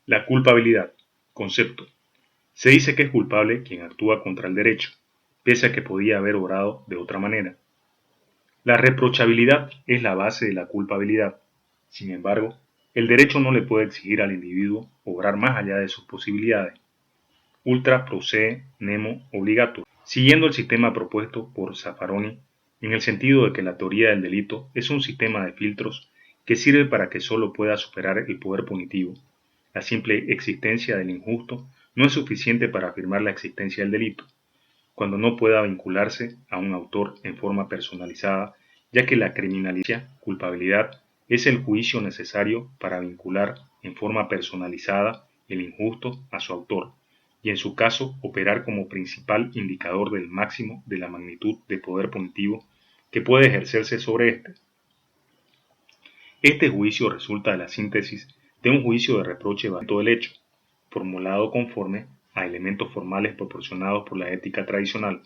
La culpabilidad. Concepto. Se dice que es culpable quien actúa contra el derecho, pese a que podía haber obrado de otra manera. La reprochabilidad es la base de la culpabilidad. Sin embargo, el derecho no le puede exigir al individuo obrar más allá de sus posibilidades. Ultra pro se nemo obligatur, siguiendo el sistema propuesto por Zaffaroni, en el sentido de que la teoría del delito es un sistema de filtros que sirve para que solo pueda superar el poder punitivo. La simple existencia del injusto no es suficiente para afirmar la existencia del delito, cuando no pueda vincularse a un autor en forma personalizada, ya que la culpabilidad, es el juicio necesario para vincular en forma personalizada el injusto a su autor, y en su caso operar como principal indicador del máximo de la magnitud de poder punitivo que puede ejercerse sobre éste. Este juicio resulta de la síntesis de un juicio de reproche basado del hecho, formulado conforme a elementos formales proporcionados por la ética tradicional,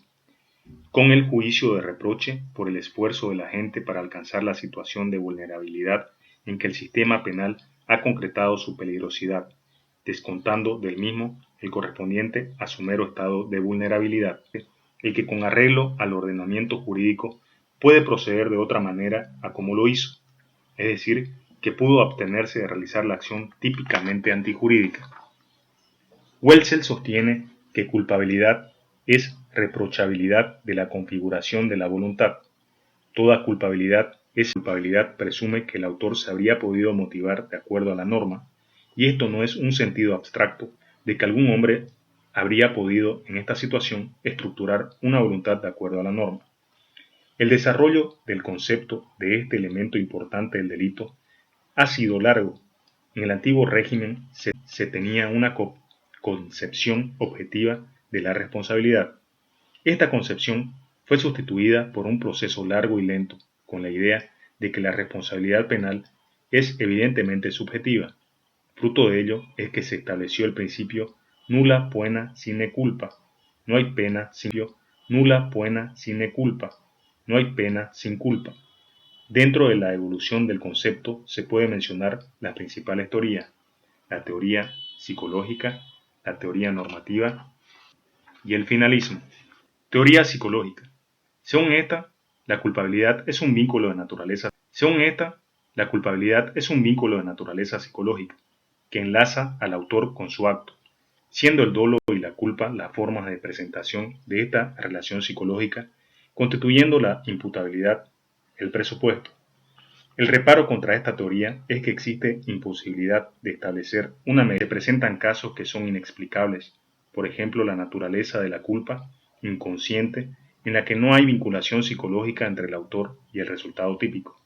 con el juicio de reproche por el esfuerzo de la gente para alcanzar la situación de vulnerabilidad en que el sistema penal ha concretado su peligrosidad, descontando del mismo el correspondiente a su mero estado de vulnerabilidad, el que con arreglo al ordenamiento jurídico puede proceder de otra manera a como lo hizo, es decir, que pudo abstenerse de realizar la acción típicamente antijurídica. Wetzel sostiene que culpabilidad es reprochabilidad de la configuración de la voluntad. Toda culpabilidad presume que el autor se habría podido motivar de acuerdo a la norma, y esto no es un sentido abstracto de que algún hombre habría podido, en esta situación, estructurar una voluntad de acuerdo a la norma. El desarrollo del concepto de este elemento importante del delito ha sido largo. En el antiguo régimen se tenía una concepción objetiva de la responsabilidad. Esta concepción fue sustituida por un proceso largo y lento, con la idea de que la responsabilidad penal es evidentemente subjetiva. Fruto de ello es que se estableció el principio nulla poena sine culpa. No hay pena sin culpa. Nulla poena sine culpa. No hay pena sin culpa. Dentro de la evolución del concepto se puede mencionar las principales teorías: la teoría psicológica, la teoría normativa y el finalismo. Teoría psicológica. Según esta, la culpabilidad es un vínculo de naturaleza. Psicológica que enlaza al autor con su acto, siendo el dolo y la culpa las formas de presentación de esta relación psicológica, constituyendo la imputabilidad el presupuesto. El reparo contra esta teoría es que existe imposibilidad de establecer una medida. Se presentan casos que son inexplicables, por ejemplo la naturaleza de la culpa inconsciente, en la que no hay vinculación psicológica entre el autor y el resultado típico.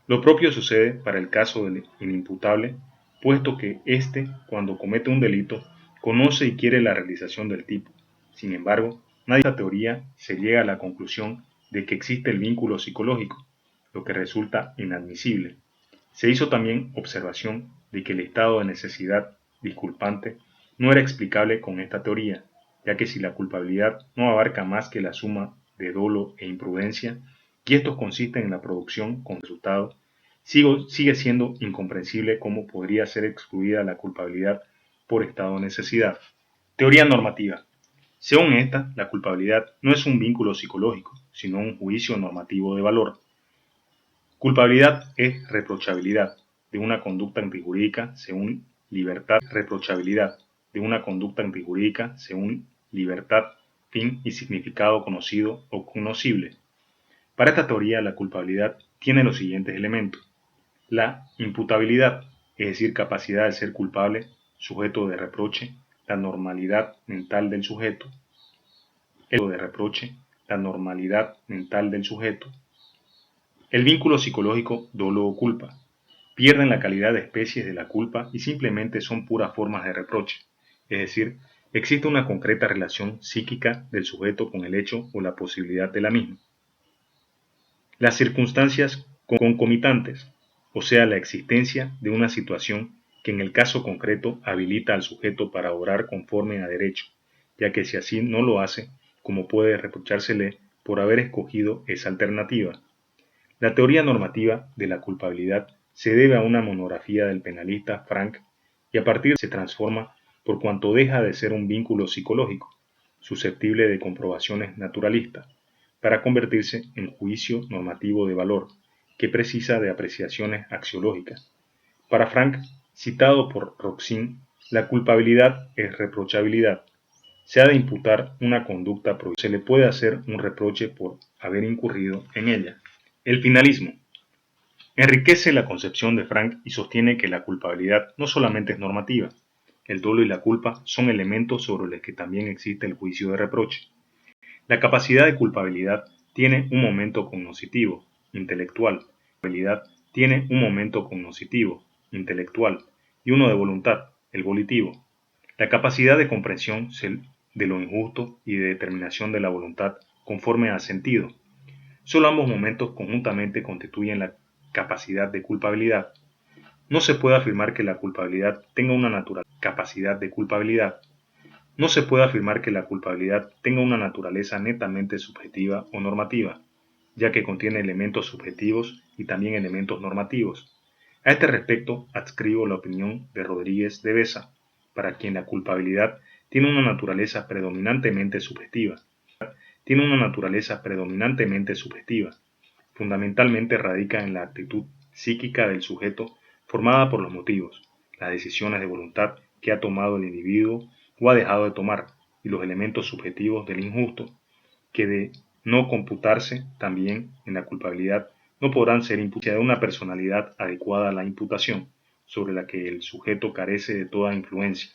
Lo propio sucede para el caso del inimputable, puesto que éste, cuando comete un delito, conoce y quiere la realización del tipo. Sin embargo, nadie de esta teoría se llega a la conclusión de que existe el vínculo psicológico, lo que resulta inadmisible. Se hizo también observación de que el estado de necesidad disculpante no era explicable con esta teoría, ya que si la culpabilidad no abarca más que la suma de dolo e imprudencia, y estos consisten en la producción con resultado, sigue siendo incomprensible cómo podría ser excluida la culpabilidad por estado de necesidad. Teoría normativa. Según esta, la culpabilidad no es un vínculo psicológico, sino un juicio normativo de valor. Culpabilidad es reprochabilidad de una conducta antijurídica según libertad. Reprochabilidad de una conducta antijurídica según libertad, fin y significado conocido o conocible. Para esta teoría, la culpabilidad tiene los siguientes elementos: la imputabilidad, es decir, capacidad de ser culpable, sujeto de reproche, la normalidad mental del sujeto. El vínculo psicológico dolo o culpa. Pierden la calidad de especies de la culpa y simplemente son puras formas de reproche, es decir, existe una concreta relación psíquica del sujeto con el hecho o la posibilidad de la misma. Las circunstancias concomitantes, o sea, la existencia de una situación que en el caso concreto habilita al sujeto para obrar conforme a derecho, ya que si así no lo hace, ¿cómo puede reprochársele por haber escogido esa alternativa? La teoría normativa de la culpabilidad se debe a una monografía del penalista Frank y a partir se transforma por cuanto deja de ser un vínculo psicológico, susceptible de comprobaciones naturalistas, para convertirse en juicio normativo de valor, que precisa de apreciaciones axiológicas. Para Frank, citado por Roxin, la culpabilidad es reprochabilidad. Se ha de imputar una conducta prohibida, se le puede hacer un reproche por haber incurrido en ella. El finalismo enriquece la concepción de Frank y sostiene que la culpabilidad no solamente es normativa. El dolo y la culpa son elementos sobre los que también existe el juicio de reproche. La capacidad de culpabilidad tiene un momento cognoscitivo, intelectual. La culpabilidad tiene un momento cognoscitivo, intelectual, y uno de voluntad, el volitivo. La capacidad de comprensión de lo injusto y de determinación de la voluntad conforme a sentido. Solo ambos momentos conjuntamente constituyen la capacidad de culpabilidad. No se puede afirmar que la culpabilidad tenga una capacidad de culpabilidad. No se puede afirmar que la culpabilidad tenga una naturaleza netamente subjetiva o normativa, ya que contiene elementos subjetivos y también elementos normativos. A este respecto, adscribo la opinión de Rodríguez de Besa, para quien la culpabilidad tiene una naturaleza predominantemente subjetiva. Fundamentalmente radica en la actitud psíquica del sujeto formada por los motivos, las decisiones de voluntad que ha tomado el individuo o ha dejado de tomar, y los elementos subjetivos del injusto, que de no computarse también en la culpabilidad no podrán ser imputados de una personalidad adecuada a la imputación, sobre la que el sujeto carece de toda influencia,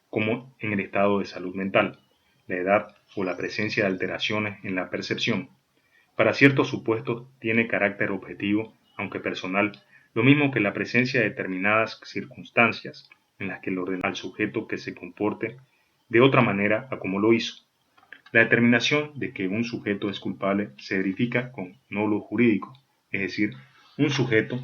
como en el estado de salud mental, la edad o la presencia de alteraciones en la percepción. Para ciertos supuestos tiene carácter objetivo, aunque personal, lo mismo que la presencia de determinadas circunstancias en las que le ordena al sujeto que se comporte de otra manera a como lo hizo. La determinación de que un sujeto es culpable se verifica con nolo jurídico, es decir, un sujeto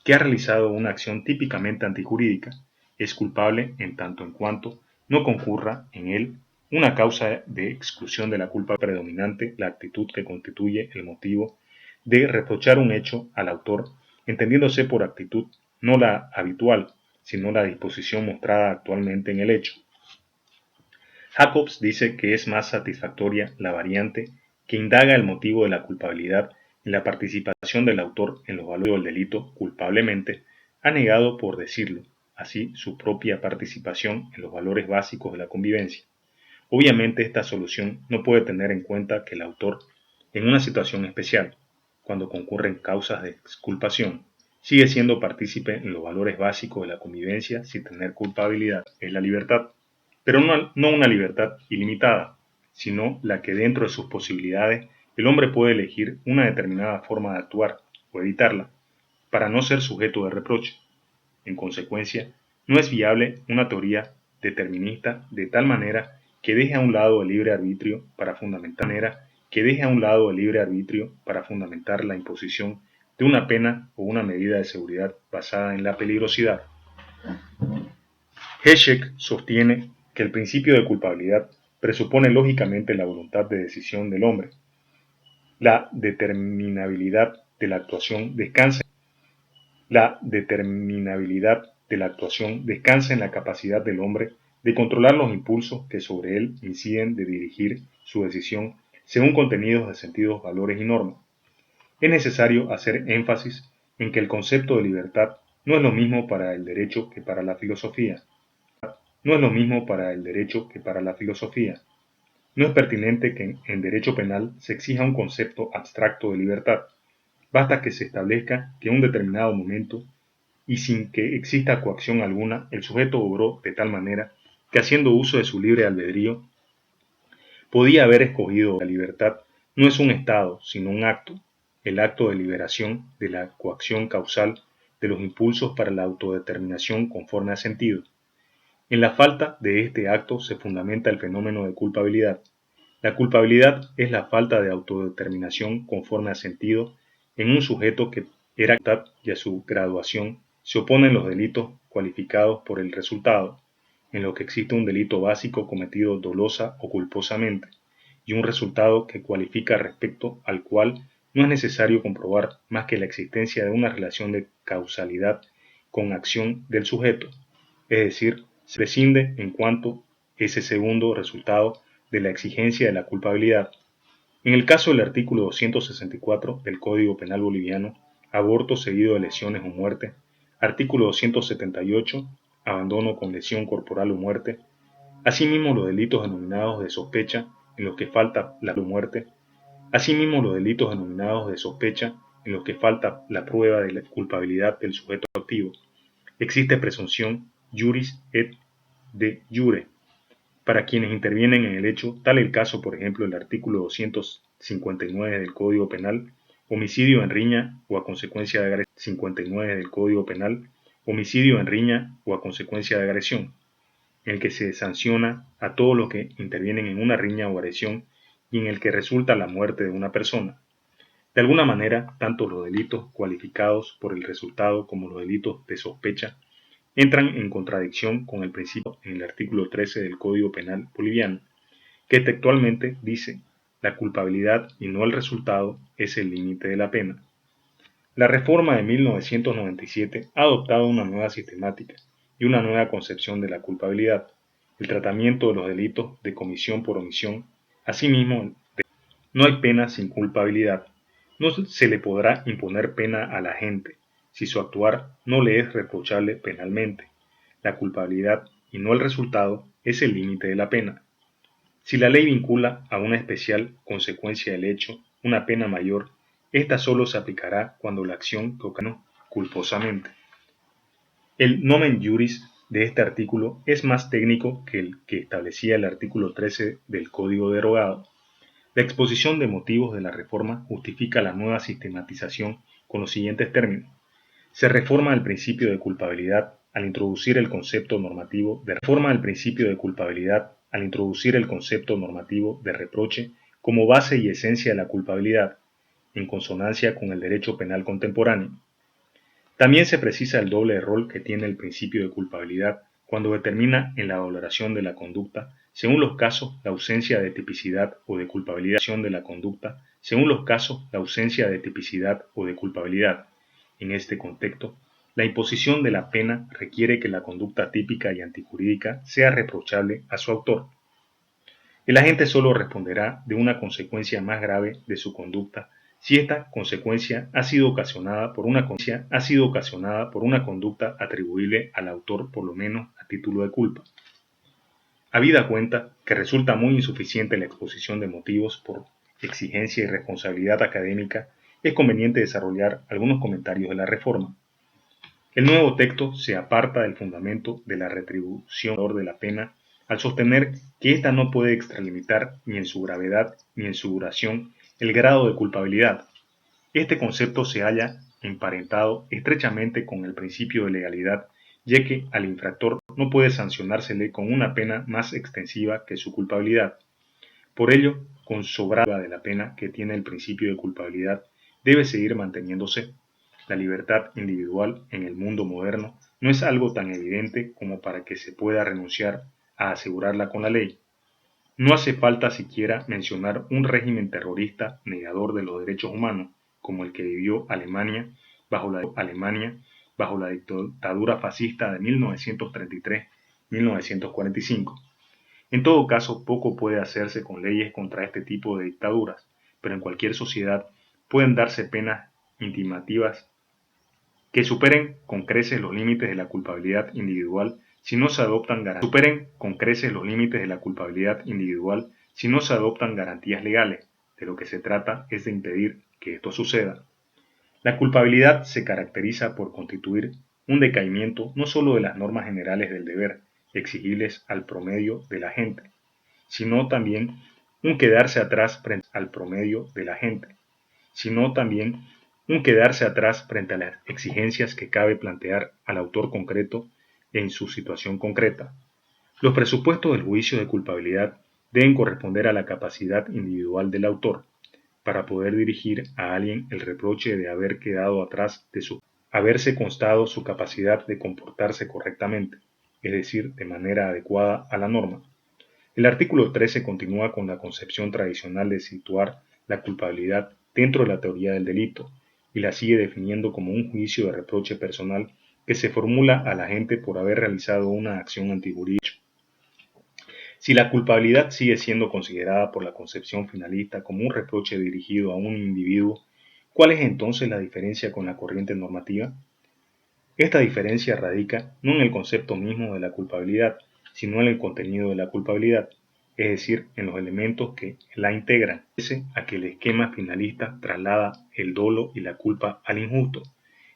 que ha realizado una acción típicamente antijurídica es culpable en tanto en cuanto no concurra en él una causa de exclusión de la culpa predominante, la actitud que constituye el motivo de reprochar un hecho al autor, entendiéndose por actitud no la habitual, sino la disposición mostrada actualmente en el hecho. Jacobs dice que es más satisfactoria la variante que indaga el motivo de la culpabilidad en la participación del autor en los valores del delito culpablemente, ha negado, por decirlo así, su propia participación en los valores básicos de la convivencia. Obviamente esta solución no puede tener en cuenta que el autor, en una situación especial, cuando concurren causas de exculpación, sigue siendo partícipe en los valores básicos de la convivencia sin tener culpabilidad, es la libertad. Pero no una libertad ilimitada, sino la que dentro de sus posibilidades el hombre puede elegir una determinada forma de actuar o evitarla, para no ser sujeto de reproche. En consecuencia, no es viable una teoría determinista de tal manera que deje a un lado el libre arbitrio para fundamentar la imposición de una pena o una medida de seguridad basada en la peligrosidad. Heschek sostiene que el principio de culpabilidad presupone lógicamente la voluntad de decisión del hombre. La determinabilidad de la actuación descansa en la capacidad del hombre de controlar los impulsos que sobre él inciden, de dirigir su decisión según contenidos de sentidos, valores y normas. Es necesario hacer énfasis en que el concepto de libertad no es lo mismo para el derecho que para la filosofía. No es pertinente que en derecho penal se exija un concepto abstracto de libertad. Basta que se establezca que en un determinado momento y sin que exista coacción alguna, el sujeto obró de tal manera que, haciendo uso de su libre albedrío, podía haber escogido. La libertad no es un estado, sino un acto, el acto de liberación de la coacción causal de los impulsos para la autodeterminación conforme a sentido. En la falta de este acto se fundamenta el fenómeno de culpabilidad. La culpabilidad es la falta de autodeterminación conforme a sentido en un sujeto que era voluntad, y a su graduación se oponen los delitos cualificados por el resultado, en lo que existe un delito básico cometido dolosa o culposamente, y un resultado que cualifica respecto al cual no es necesario comprobar más que la existencia de una relación de causalidad con acción del sujeto. es decir, se prescinde en cuanto ese segundo resultado de la exigencia de la culpabilidad. En el caso del artículo 264 del Código Penal boliviano, aborto seguido de lesiones o muerte, artículo 278, abandono con lesión corporal o muerte, asimismo los delitos denominados de sospecha en los que falta la muerte, asimismo los delitos denominados de sospecha en los que falta la prueba de la culpabilidad del sujeto activo. Existe presunción juris et de jure para quienes intervienen en el hecho, tal el caso, por ejemplo, del artículo 259 del Código Penal, homicidio en riña o a consecuencia de agresión. 59 del Código Penal, homicidio en riña o a consecuencia de agresión, en el que se sanciona a todos los que intervienen en una riña o agresión y en el que resulta la muerte de una persona. De alguna manera, tanto los delitos cualificados por el resultado como los delitos de sospecha entran en contradicción con el principio en el artículo 13 del Código Penal boliviano, que textualmente dice: la culpabilidad y no el resultado es el límite de la pena. La reforma de 1997 ha adoptado una nueva sistemática y una nueva concepción de la culpabilidad, el tratamiento de los delitos de comisión por omisión. Asimismo, no hay pena sin culpabilidad. No se le podrá imponer pena a la gente si su actuar no le es reprochable penalmente. La culpabilidad y no el resultado es el límite de la pena. Si la ley vincula a una especial consecuencia del hecho una pena mayor, esta solo se aplicará cuando la acción que ocasionó culposamente. El nomen juris de este artículo es más técnico que el que establecía el artículo 13 del Código derogado. La exposición de motivos de la reforma justifica la nueva sistematización con los siguientes términos. Se reforma el principio de culpabilidad al introducir el concepto normativo de reproche como base y esencia de la culpabilidad, en consonancia con el derecho penal contemporáneo. También se precisa el doble rol que tiene el principio de culpabilidad cuando determina en la valoración de la conducta, según los casos, la ausencia de tipicidad o de culpabilidad de la conducta, según los casos, la ausencia de tipicidad o de culpabilidad. En este contexto, la imposición de la pena requiere que la conducta típica y antijurídica sea reprochable a su autor. El agente solo responderá de una consecuencia más grave de su conducta si esta consecuencia ha sido ocasionada por una conducta atribuible al autor por lo menos a título de culpa. Habida cuenta que resulta muy insuficiente la exposición de motivos por exigencia y responsabilidad académica, es conveniente desarrollar algunos comentarios de la reforma. El nuevo texto se aparta del fundamento de la retribución de la pena al sostener que ésta no puede extralimitar ni en su gravedad ni en su duración el grado de culpabilidad. Este concepto se halla emparentado estrechamente con el principio de legalidad, ya que al infractor no puede sancionársele con una pena más extensiva que su culpabilidad. Por ello, con sobrada de la pena que tiene el principio de culpabilidad, debe seguir manteniéndose. La libertad individual en el mundo moderno no es algo tan evidente como para que se pueda renunciar a asegurarla con la ley. No hace falta siquiera mencionar un régimen terrorista negador de los derechos humanos, como el que vivió Alemania bajo la dictadura fascista de 1933-1945. En todo caso, poco puede hacerse con leyes contra este tipo de dictaduras, pero en cualquier sociedad pueden darse penas intimativas que superen con creces los límites de la culpabilidad individual si no se adoptan garantías legales. De lo que se trata es de impedir que esto suceda. La culpabilidad se caracteriza por constituir un decaimiento no sólo de las normas generales del deber exigibles al promedio de la gente, sino también un quedarse atrás frente al promedio de la gente, frente a las exigencias que cabe plantear al autor concreto en su situación concreta. Los presupuestos del juicio de culpabilidad deben corresponder a la capacidad individual del autor para poder dirigir a alguien el reproche de haber quedado atrás de haberse constado su capacidad de comportarse correctamente, es decir, de manera adecuada a la norma. El artículo 13 continúa con la concepción tradicional de situar la culpabilidad dentro de la teoría del delito y la sigue definiendo como un juicio de reproche personal que se formula al agente por haber realizado una acción antijurídica. Si la culpabilidad sigue siendo considerada por la concepción finalista como un reproche dirigido a un individuo, ¿cuál es entonces la diferencia con la corriente normativa? Esta diferencia radica no en el concepto mismo de la culpabilidad, sino en el contenido de la culpabilidad, es decir, en los elementos que la integran, pese a que el esquema finalista traslada el dolo y la culpa al injusto,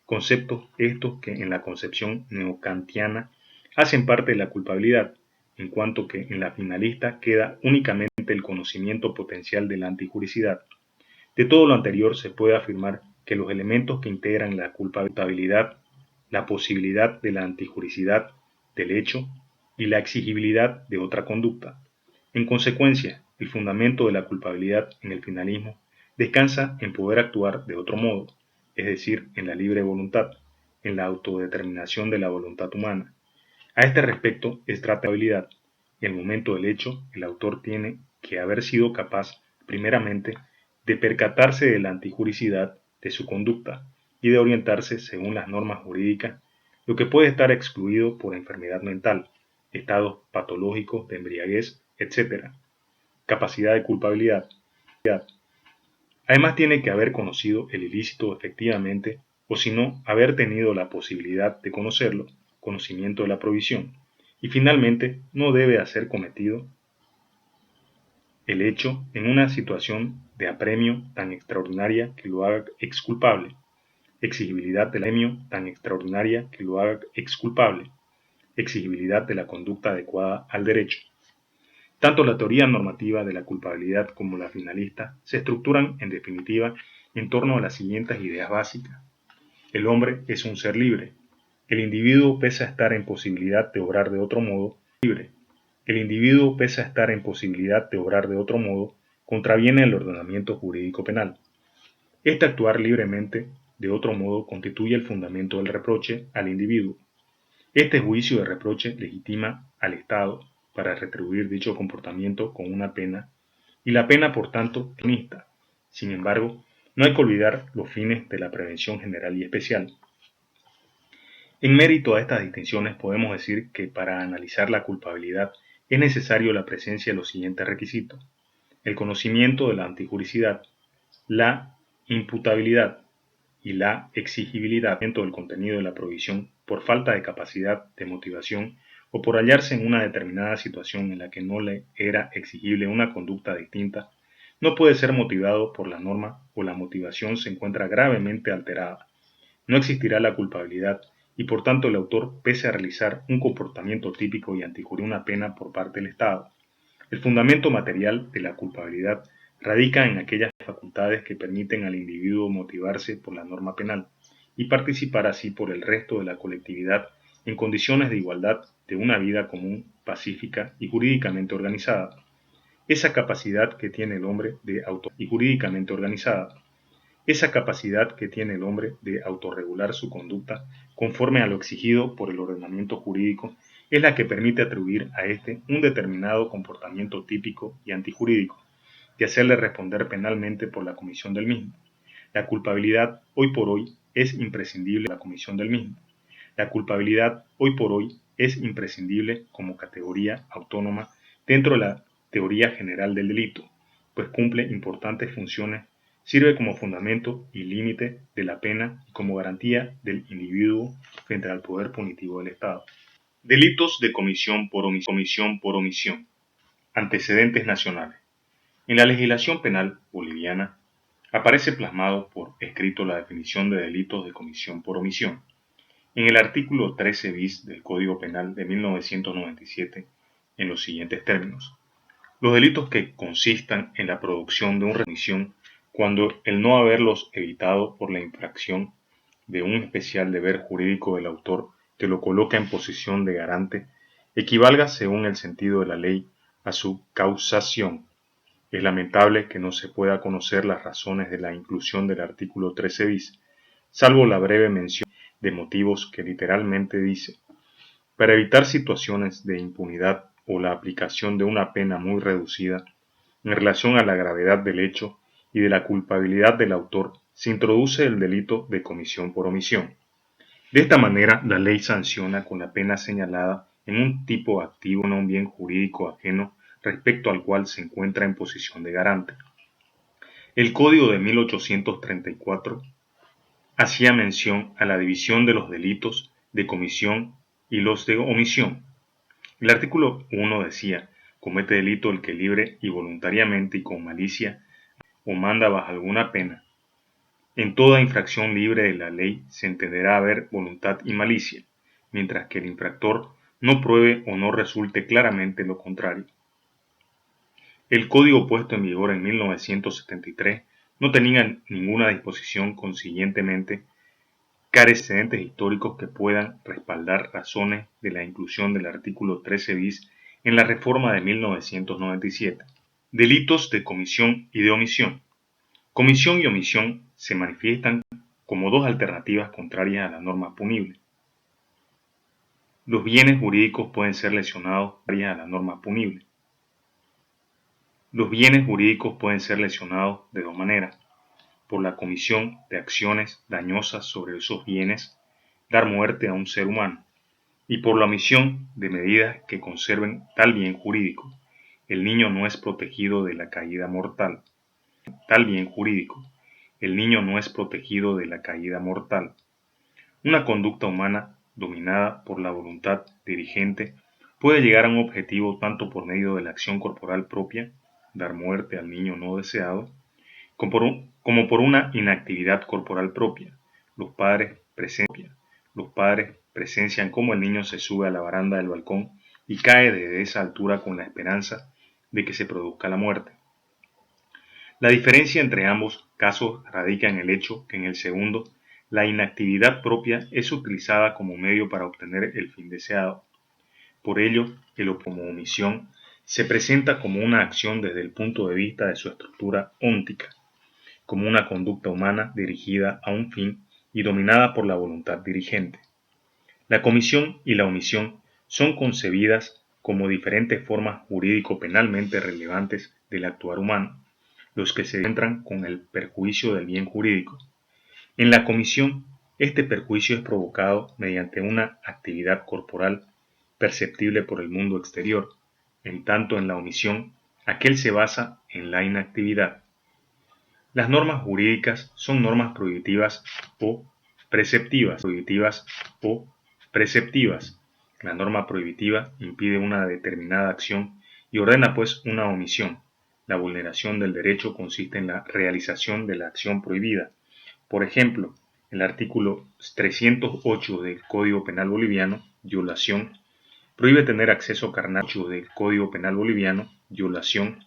conceptos estos que en la concepción neocantiana hacen parte de la culpabilidad, en cuanto que en la finalista queda únicamente el conocimiento potencial de la antijuricidad. De todo lo anterior se puede afirmar que los elementos que integran la culpabilidad, la posibilidad de la antijuricidad del hecho y la exigibilidad de otra conducta. En consecuencia, el fundamento de la culpabilidad en el finalismo descansa en poder actuar de otro modo, es decir, en la libre voluntad, en la autodeterminación de la voluntad humana. A este respecto es tratabilidad. En el momento del hecho, el autor tiene que haber sido capaz, primeramente, de percatarse de la antijuricidad de su conducta y de orientarse según las normas jurídicas, lo que puede estar excluido por enfermedad mental, estados patológicos de embriaguez, etc. Capacidad de culpabilidad. Además tiene que haber conocido el ilícito efectivamente, o si no, haber tenido la posibilidad de conocerlo, conocimiento de la provisión, y finalmente no debe haber cometido el hecho en una situación de apremio tan extraordinaria que lo haga exculpable, exigibilidad del apremio tan extraordinaria que lo haga exculpable, exigibilidad de la conducta adecuada al derecho. Tanto la teoría normativa de la culpabilidad como la finalista se estructuran, en definitiva, en torno a las siguientes ideas básicas. El hombre es un ser libre. El individuo, pese a estar en posibilidad de obrar de otro modo, libre. El individuo, pese a estar en posibilidad de obrar de otro modo, contraviene el ordenamiento jurídico penal. Este actuar libremente de otro modo constituye el fundamento del reproche al individuo. Este juicio de reproche legitima al Estado para retribuir dicho comportamiento con una pena, y la pena por tanto es mixta. Sin embargo, no hay que olvidar los fines de la prevención general y especial. En mérito a estas distinciones podemos decir que para analizar la culpabilidad es necesario la presencia de los siguientes requisitos: el conocimiento de la antijuricidad, la imputabilidad y la exigibilidad dentro del contenido de la provisión por falta de capacidad de motivación o por hallarse en una determinada situación en la que no le era exigible una conducta distinta, no puede ser motivado por la norma o la motivación se encuentra gravemente alterada. No existirá la culpabilidad y por tanto el autor, pese a realizar un comportamiento típico y antijurar una pena por parte del Estado. El fundamento material de la culpabilidad radica en aquellas facultades que permiten al individuo motivarse por la norma penal y participar así por el resto de la colectividad en condiciones de igualdad de una vida común, pacífica y jurídicamente organizada. Esa capacidad que tiene el hombre de y jurídicamente organizada. Esa capacidad que tiene el hombre de autorregular su conducta conforme a lo exigido por el ordenamiento jurídico es la que permite atribuir a éste un determinado comportamiento típico y antijurídico, y hacerle responder penalmente por la comisión del mismo. La culpabilidad hoy por hoy es imprescindible para la comisión del mismo. La culpabilidad hoy por hoy es imprescindible como categoría autónoma dentro de la teoría general del delito, pues cumple importantes funciones, sirve como fundamento y límite de la pena y como garantía del individuo frente al poder punitivo del Estado. Delitos de comisión por omisión. Antecedentes nacionales. En la legislación penal boliviana aparece plasmado por escrito la definición de delitos de comisión por omisión. En el artículo 13 bis del Código Penal de 1997, en los siguientes términos: los delitos que consistan en la producción de una remisión cuando el no haberlos evitado por la infracción de un especial deber jurídico del autor que lo coloca en posición de garante, equivalga según el sentido de la ley a su causación. Es lamentable que no se pueda conocer las razones de la inclusión del artículo 13 bis, salvo la breve mención de motivos que literalmente dice: para evitar situaciones de impunidad o la aplicación de una pena muy reducida, en relación a la gravedad del hecho y de la culpabilidad del autor, se introduce el delito de comisión por omisión. De esta manera, la ley sanciona con la pena señalada en un tipo activo a un bien jurídico ajeno respecto al cual se encuentra en posición de garante. El Código de 1834 hacía mención a la división de los delitos de comisión y los de omisión. El artículo 1 decía: comete delito el que libre y voluntariamente y con malicia o manda bajo alguna pena. En toda infracción libre de la ley se entenderá haber voluntad y malicia, mientras que el infractor no pruebe o no resulte claramente lo contrario. El código puesto en vigor en 1973 no tenía ninguna disposición, consiguientemente carece de antecedentes históricos que puedan respaldar razones de la inclusión del artículo 13 bis en la reforma de 1997. Delitos de comisión y de omisión. Comisión y omisión se manifiestan como dos alternativas contrarias a la norma punible. Los bienes jurídicos pueden ser lesionados contrarias a la norma punible. Los bienes jurídicos pueden ser lesionados de dos maneras: por la comisión de acciones dañosas sobre esos bienes, dar muerte a un ser humano, y por la omisión de medidas que conserven tal bien jurídico. El niño no es protegido de la caída mortal. Tal bien jurídico. El niño no es protegido de la caída mortal. Una conducta humana dominada por la voluntad dirigente puede llegar a un objetivo tanto por medio de la acción corporal propia, dar muerte al niño no deseado, como por una inactividad corporal propia. Los padres presencian cómo el niño se sube a la baranda del balcón y cae desde esa altura con la esperanza de que se produzca la muerte. La diferencia entre ambos casos radica en el hecho que en el segundo, la inactividad propia es utilizada como medio para obtener el fin deseado. Por ello, el como omisión se presenta como una acción desde el punto de vista de su estructura óntica, como una conducta humana dirigida a un fin y dominada por la voluntad dirigente. La comisión y la omisión son concebidas como diferentes formas jurídico-penalmente relevantes del actuar humano, los que se encuentran con el perjuicio del bien jurídico. En la comisión, este perjuicio es provocado mediante una actividad corporal perceptible por el mundo exterior, en tanto en la omisión, aquel se basa en la inactividad. Las normas jurídicas son normas prohibitivas o preceptivas. La norma prohibitiva impide una determinada acción y ordena pues una omisión. La vulneración del derecho consiste en la realización de la acción prohibida. Por ejemplo, el artículo 308 del Código Penal Boliviano, violación, prohíbe tener acceso carnal. Del Código Penal Boliviano, violación,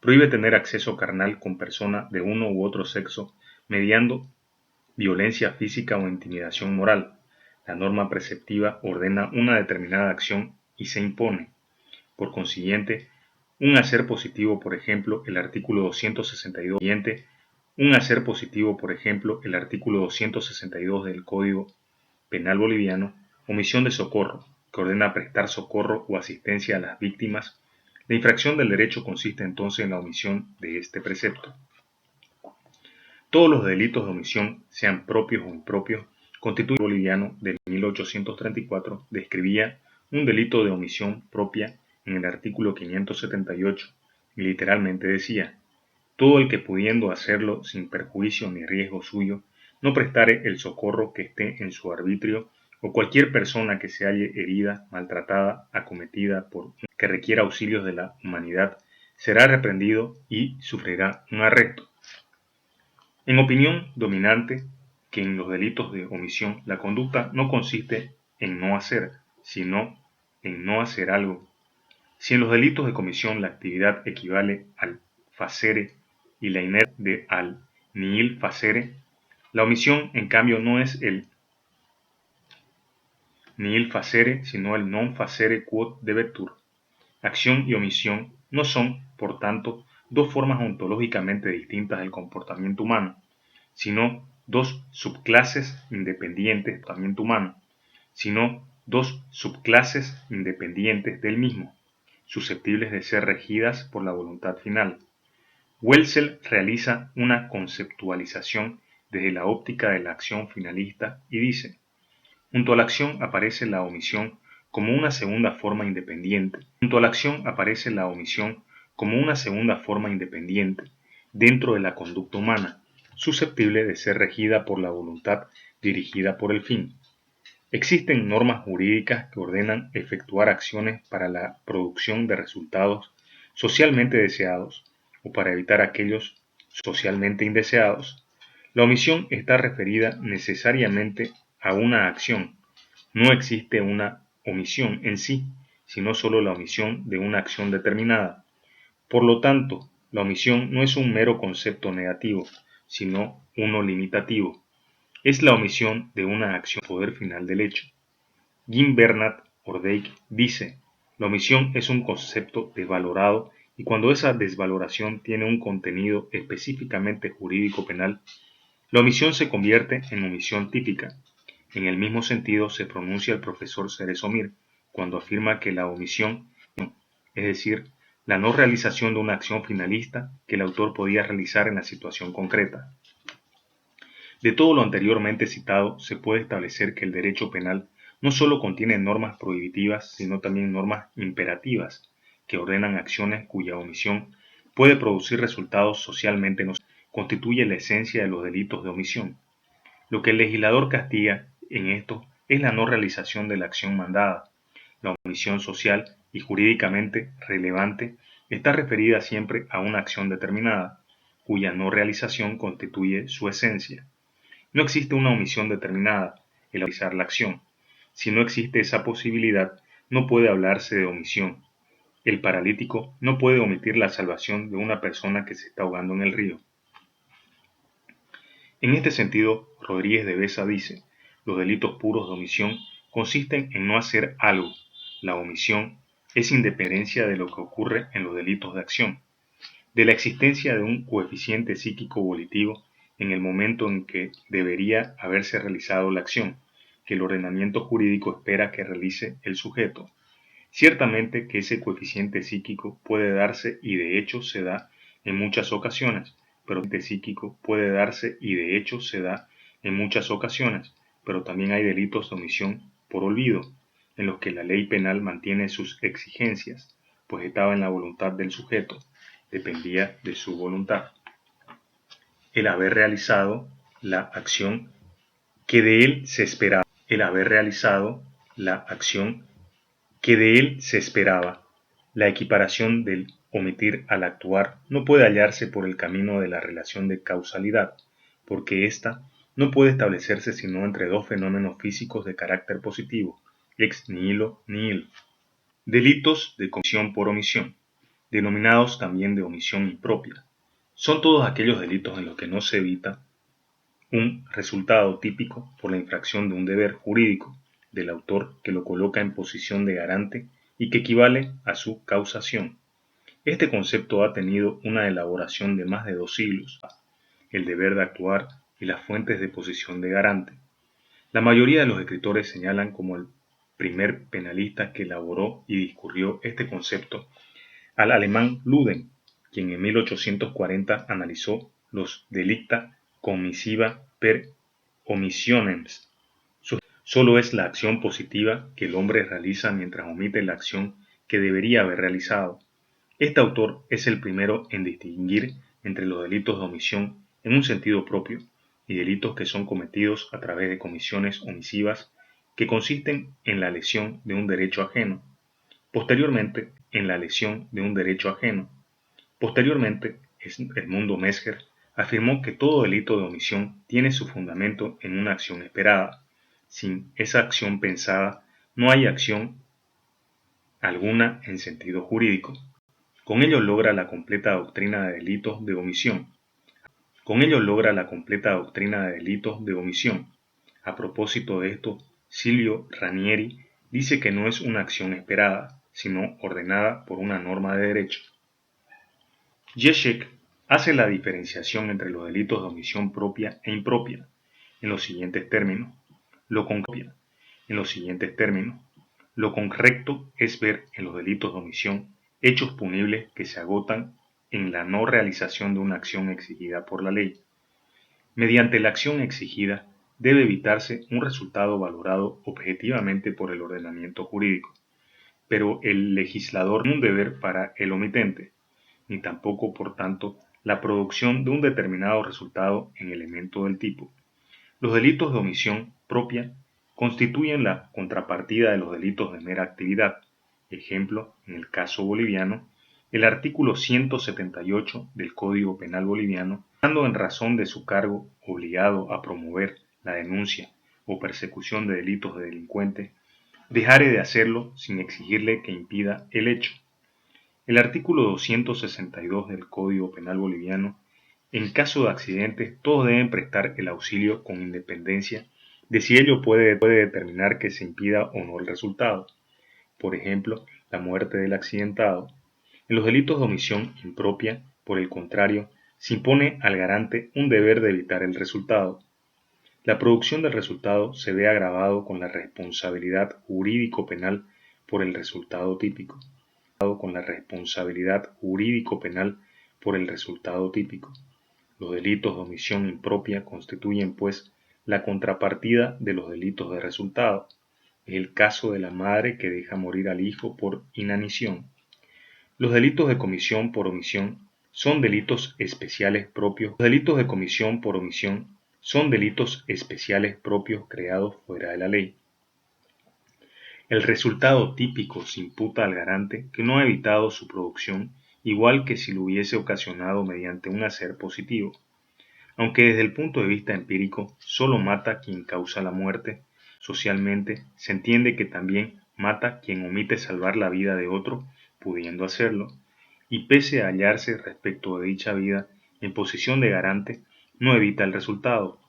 prohíbe tener acceso carnal con persona de uno u otro sexo mediando violencia física o intimidación moral. La norma preceptiva ordena una determinada acción y se impone. Por consiguiente, un hacer positivo, por ejemplo, el artículo 262 del Código Penal Boliviano, omisión de socorro, que ordena prestar socorro o asistencia a las víctimas. La infracción del derecho consiste entonces en la omisión de este precepto. Todos los delitos de omisión, sean propios o impropios, constituyen el boliviano de 1834 describía un delito de omisión propia en el artículo 578 y literalmente decía: todo el que pudiendo hacerlo sin perjuicio ni riesgo suyo, no prestare el socorro que esté en su arbitrio, o cualquier persona que se halle herida, maltratada, acometida por que requiera auxilios de la humanidad, será reprendido y sufrirá un arresto. En opinión dominante, que en los delitos de omisión la conducta no consiste en no hacer, sino en no hacer algo. Si en los delitos de comisión la actividad equivale al facere y la inercia al nihil facere, la omisión en cambio no es el nihil facere, sino el non facere quod debetur. Acción y omisión no son, por tanto, dos formas ontológicamente distintas del comportamiento humano, sino dos subclases independientes del comportamiento humano, del mismo, susceptibles de ser regidas por la voluntad final. Welzel realiza una conceptualización desde la óptica de la acción finalista y dice: Junto a la acción aparece la omisión como una segunda forma independiente. Junto a la acción aparece la omisión como una segunda forma independiente dentro de la conducta humana, susceptible de ser regida por la voluntad dirigida por el fin. Existen normas jurídicas que ordenan efectuar acciones para la producción de resultados socialmente deseados o para evitar aquellos socialmente indeseados. La omisión está referida necesariamente a una acción. No existe una omisión en sí, sino solo la omisión de una acción determinada. Por lo tanto, la omisión no es un mero concepto negativo, sino uno limitativo. Es la omisión de una acción poder final del hecho. Gimbernat Ordeic dice: la omisión es un concepto desvalorado y cuando esa desvaloración tiene un contenido específicamente jurídico penal, la omisión se convierte en omisión típica. En el mismo sentido se pronuncia el profesor Ceresomir cuando afirma que la omisión, es decir, la no realización de una acción finalista que el autor podía realizar en la situación concreta. De todo lo anteriormente citado, se puede establecer que el derecho penal no solo contiene normas prohibitivas, sino también normas imperativas, que ordenan acciones cuya omisión puede producir resultados socialmente nocivos. Constituye la esencia de los delitos de omisión. Lo que el legislador castiga en esto es la no realización de la acción mandada. La omisión social y jurídicamente relevante está referida siempre a una acción determinada, cuya no realización constituye su esencia. No existe una omisión determinada, el realizar la acción. Si no existe esa posibilidad, no puede hablarse de omisión. El paralítico no puede omitir la salvación de una persona que se está ahogando en el río. En este sentido, Rodríguez de Besa dice: los delitos puros de omisión consisten en no hacer algo. La omisión es independencia de lo que ocurre en los delitos de acción, de la existencia de un coeficiente psíquico volitivo en el momento en que debería haberse realizado la acción, que el ordenamiento jurídico espera que realice el sujeto. Ciertamente que ese coeficiente psíquico puede darse y de hecho se da en muchas ocasiones, pero el psíquico puede darse y de hecho se da en muchas ocasiones, pero también hay delitos de omisión por olvido, en los que la ley penal mantiene sus exigencias, pues estaba en la voluntad del sujeto, dependía de su voluntad. El haber realizado la acción que de él se esperaba. El haber realizado la acción que de él se esperaba. La equiparación del omitir al actuar no puede hallarse por el camino de la relación de causalidad, porque ésta no puede establecerse sino entre dos fenómenos físicos de carácter positivo, ex nihilo nihil. Delitos de comisión por omisión, denominados también de omisión impropia, son todos aquellos delitos en los que no se evita un resultado típico por la infracción de un deber jurídico del autor que lo coloca en posición de garante y que equivale a su causación. Este concepto ha tenido una elaboración de más de 2 siglos, el deber de actuar y las fuentes de posición de garante. La mayoría de los escritores señalan como el primer penalista que elaboró y discurrió este concepto al alemán Luden, quien en 1840 analizó los delicta commissiva per omissiones. Solo es la acción positiva que el hombre realiza mientras omite la acción que debería haber realizado. Este autor es el primero en distinguir entre los delitos de omisión en un sentido propio y delitos que son cometidos a través de comisiones omisivas que consisten en la lesión de un derecho ajeno. Posteriormente, en la lesión de un derecho ajeno. Posteriormente, Edmundo Mesger afirmó que todo delito de omisión tiene su fundamento en una acción esperada. Sin esa acción pensada, no hay acción alguna en sentido jurídico. Con ello logra la completa doctrina de delitos de omisión. A propósito de esto, Silvio Ranieri dice que no es una acción esperada, sino ordenada por una norma de derecho. Ježek hace la diferenciación entre los delitos de omisión propia e impropia en los siguientes términos. Lo correcto es ver en los delitos de omisión hechos punibles que se agotan en la no realización de una acción exigida por la ley. Mediante la acción exigida, debe evitarse un resultado valorado objetivamente por el ordenamiento jurídico, pero el legislador no tiene un deber para el omitente, ni tampoco, por tanto, la producción de un determinado resultado en elemento del tipo. Los delitos de omisión propia constituyen la contrapartida de los delitos de mera actividad. Ejemplo, en el caso boliviano, el artículo 178 del Código Penal boliviano, estando en razón de su cargo obligado a promover la denuncia o persecución de delitos de delincuente, dejare de hacerlo sin exigirle que impida el hecho. El artículo 262 del Código Penal boliviano, en caso de accidentes, todos deben prestar el auxilio con independencia de si ello puede determinar que se impida o no el resultado. Por ejemplo, la muerte del accidentado. En los delitos de omisión impropia, por el contrario, se impone al garante un deber de evitar el resultado. La producción del resultado se ve agravado con la responsabilidad jurídico-penal por el resultado típico. Con la responsabilidad jurídico-penal por el resultado típico. Los delitos de omisión impropia constituyen, pues, la contrapartida de los delitos de resultado. Es el caso de la madre que deja morir al hijo por inanición. Los delitos de comisión por omisión son delitos especiales propios. Los delitos de comisión por omisión son delitos especiales propios creados fuera de la ley. El resultado típico se imputa al garante que no ha evitado su producción, igual que si lo hubiese ocasionado mediante un hacer positivo. Aunque desde el punto de vista empírico solo mata quien causa la muerte, socialmente se entiende que también mata quien omite salvar la vida de otro, pudiendo hacerlo, y pese a hallarse respecto de dicha vida en posición de garante, no evita el resultado.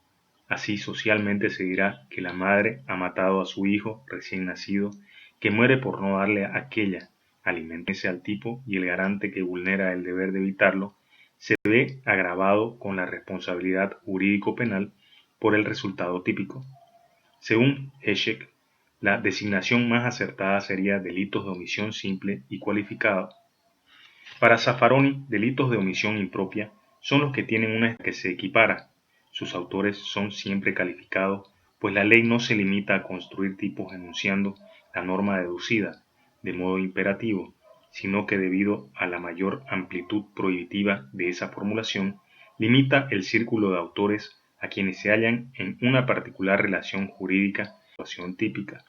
Así socialmente se dirá que la madre ha matado a su hijo recién nacido, que muere por no darle a aquella alimento al tipo, y el garante que vulnera el deber de evitarlo se ve agravado con la responsabilidad jurídico-penal por el resultado típico. Según Heschek, la designación más acertada sería delitos de omisión simple y cualificada. Para Zaffaroni, delitos de omisión impropia son los que tienen una que se equipara. Sus autores son siempre calificados, pues la ley no se limita a construir tipos enunciando la norma deducida de modo imperativo, sino que debido a la mayor amplitud prohibitiva de esa formulación, limita el círculo de autores a quienes se hallan en una particular relación jurídica o situación típica.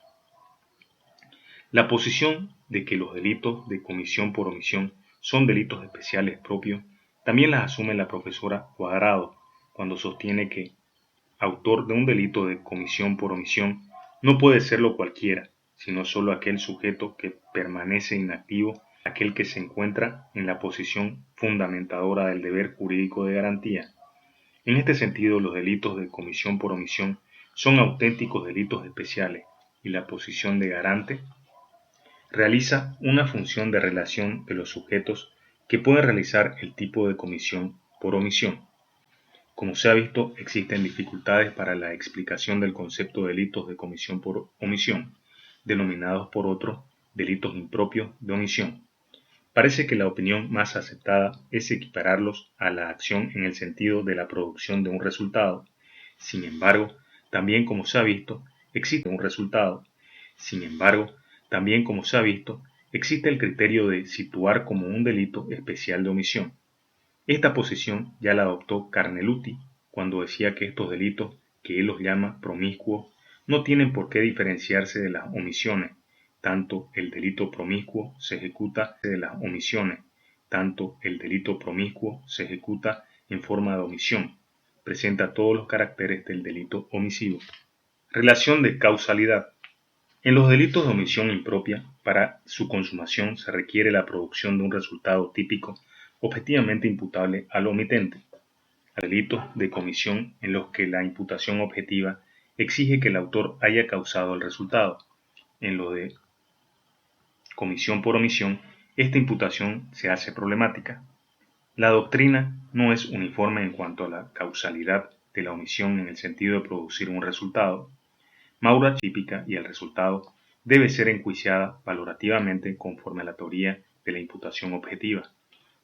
La posición de que los delitos de comisión por omisión son delitos especiales propios también las asume la profesora Cuadrado cuando sostiene que autor de un delito de comisión por omisión no puede serlo cualquiera, sino solo aquel sujeto que permanece inactivo, aquel que se encuentra en la posición fundamentadora del deber jurídico de garantía. En este sentido, los delitos de comisión por omisión son auténticos delitos especiales y la posición de garante realiza una función de relación de los sujetos que pueden realizar el tipo de comisión por omisión. Como se ha visto, existen dificultades para la explicación del concepto de delitos de comisión por omisión, denominados por otros delitos impropios de omisión. Parece que la opinión más aceptada es equipararlos a la acción en el sentido de la producción de un resultado. Sin embargo, también como se ha visto, existe un resultado. Sin embargo, también como se ha visto, existe el criterio de situar como un delito especial de omisión. Esta posición ya la adoptó Carneluti cuando decía que estos delitos, que él los llama promiscuos, no tienen por qué diferenciarse de las omisiones. Tanto el delito promiscuo se ejecuta de las omisiones, tanto el delito promiscuo se ejecuta en forma de omisión. Presenta todos los caracteres del delito omisivo. Relación de causalidad. En los delitos de omisión impropia, para su consumación se requiere la producción de un resultado típico objetivamente imputable al omitente. A delitos de comisión en los que la imputación objetiva exige que el autor haya causado el resultado. En lo de comisión por omisión, esta imputación se hace problemática. La doctrina no es uniforme en cuanto a la causalidad de la omisión en el sentido de producir un resultado. Maura típica y el resultado debe ser enjuiciada valorativamente conforme a la teoría de la imputación objetiva,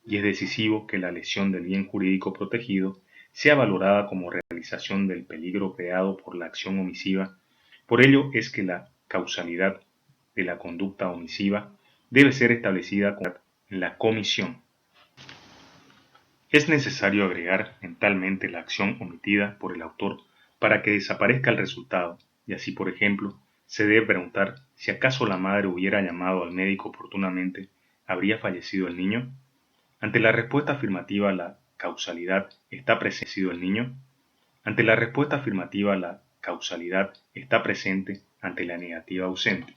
y es decisivo que la lesión del bien jurídico protegido sea valorada como realización del peligro creado por la acción omisiva. Por ello es que la causalidad de la conducta omisiva debe ser establecida en la comisión. Es necesario agregar mentalmente la acción omitida por el autor para que desaparezca el resultado, y así, por ejemplo, se debe preguntar si acaso la madre hubiera llamado al médico oportunamente, ¿habría fallecido el niño? Ante la respuesta afirmativa, la causalidad está presente el niño. Ante la respuesta afirmativa, la causalidad está presente ante la negativa ausente.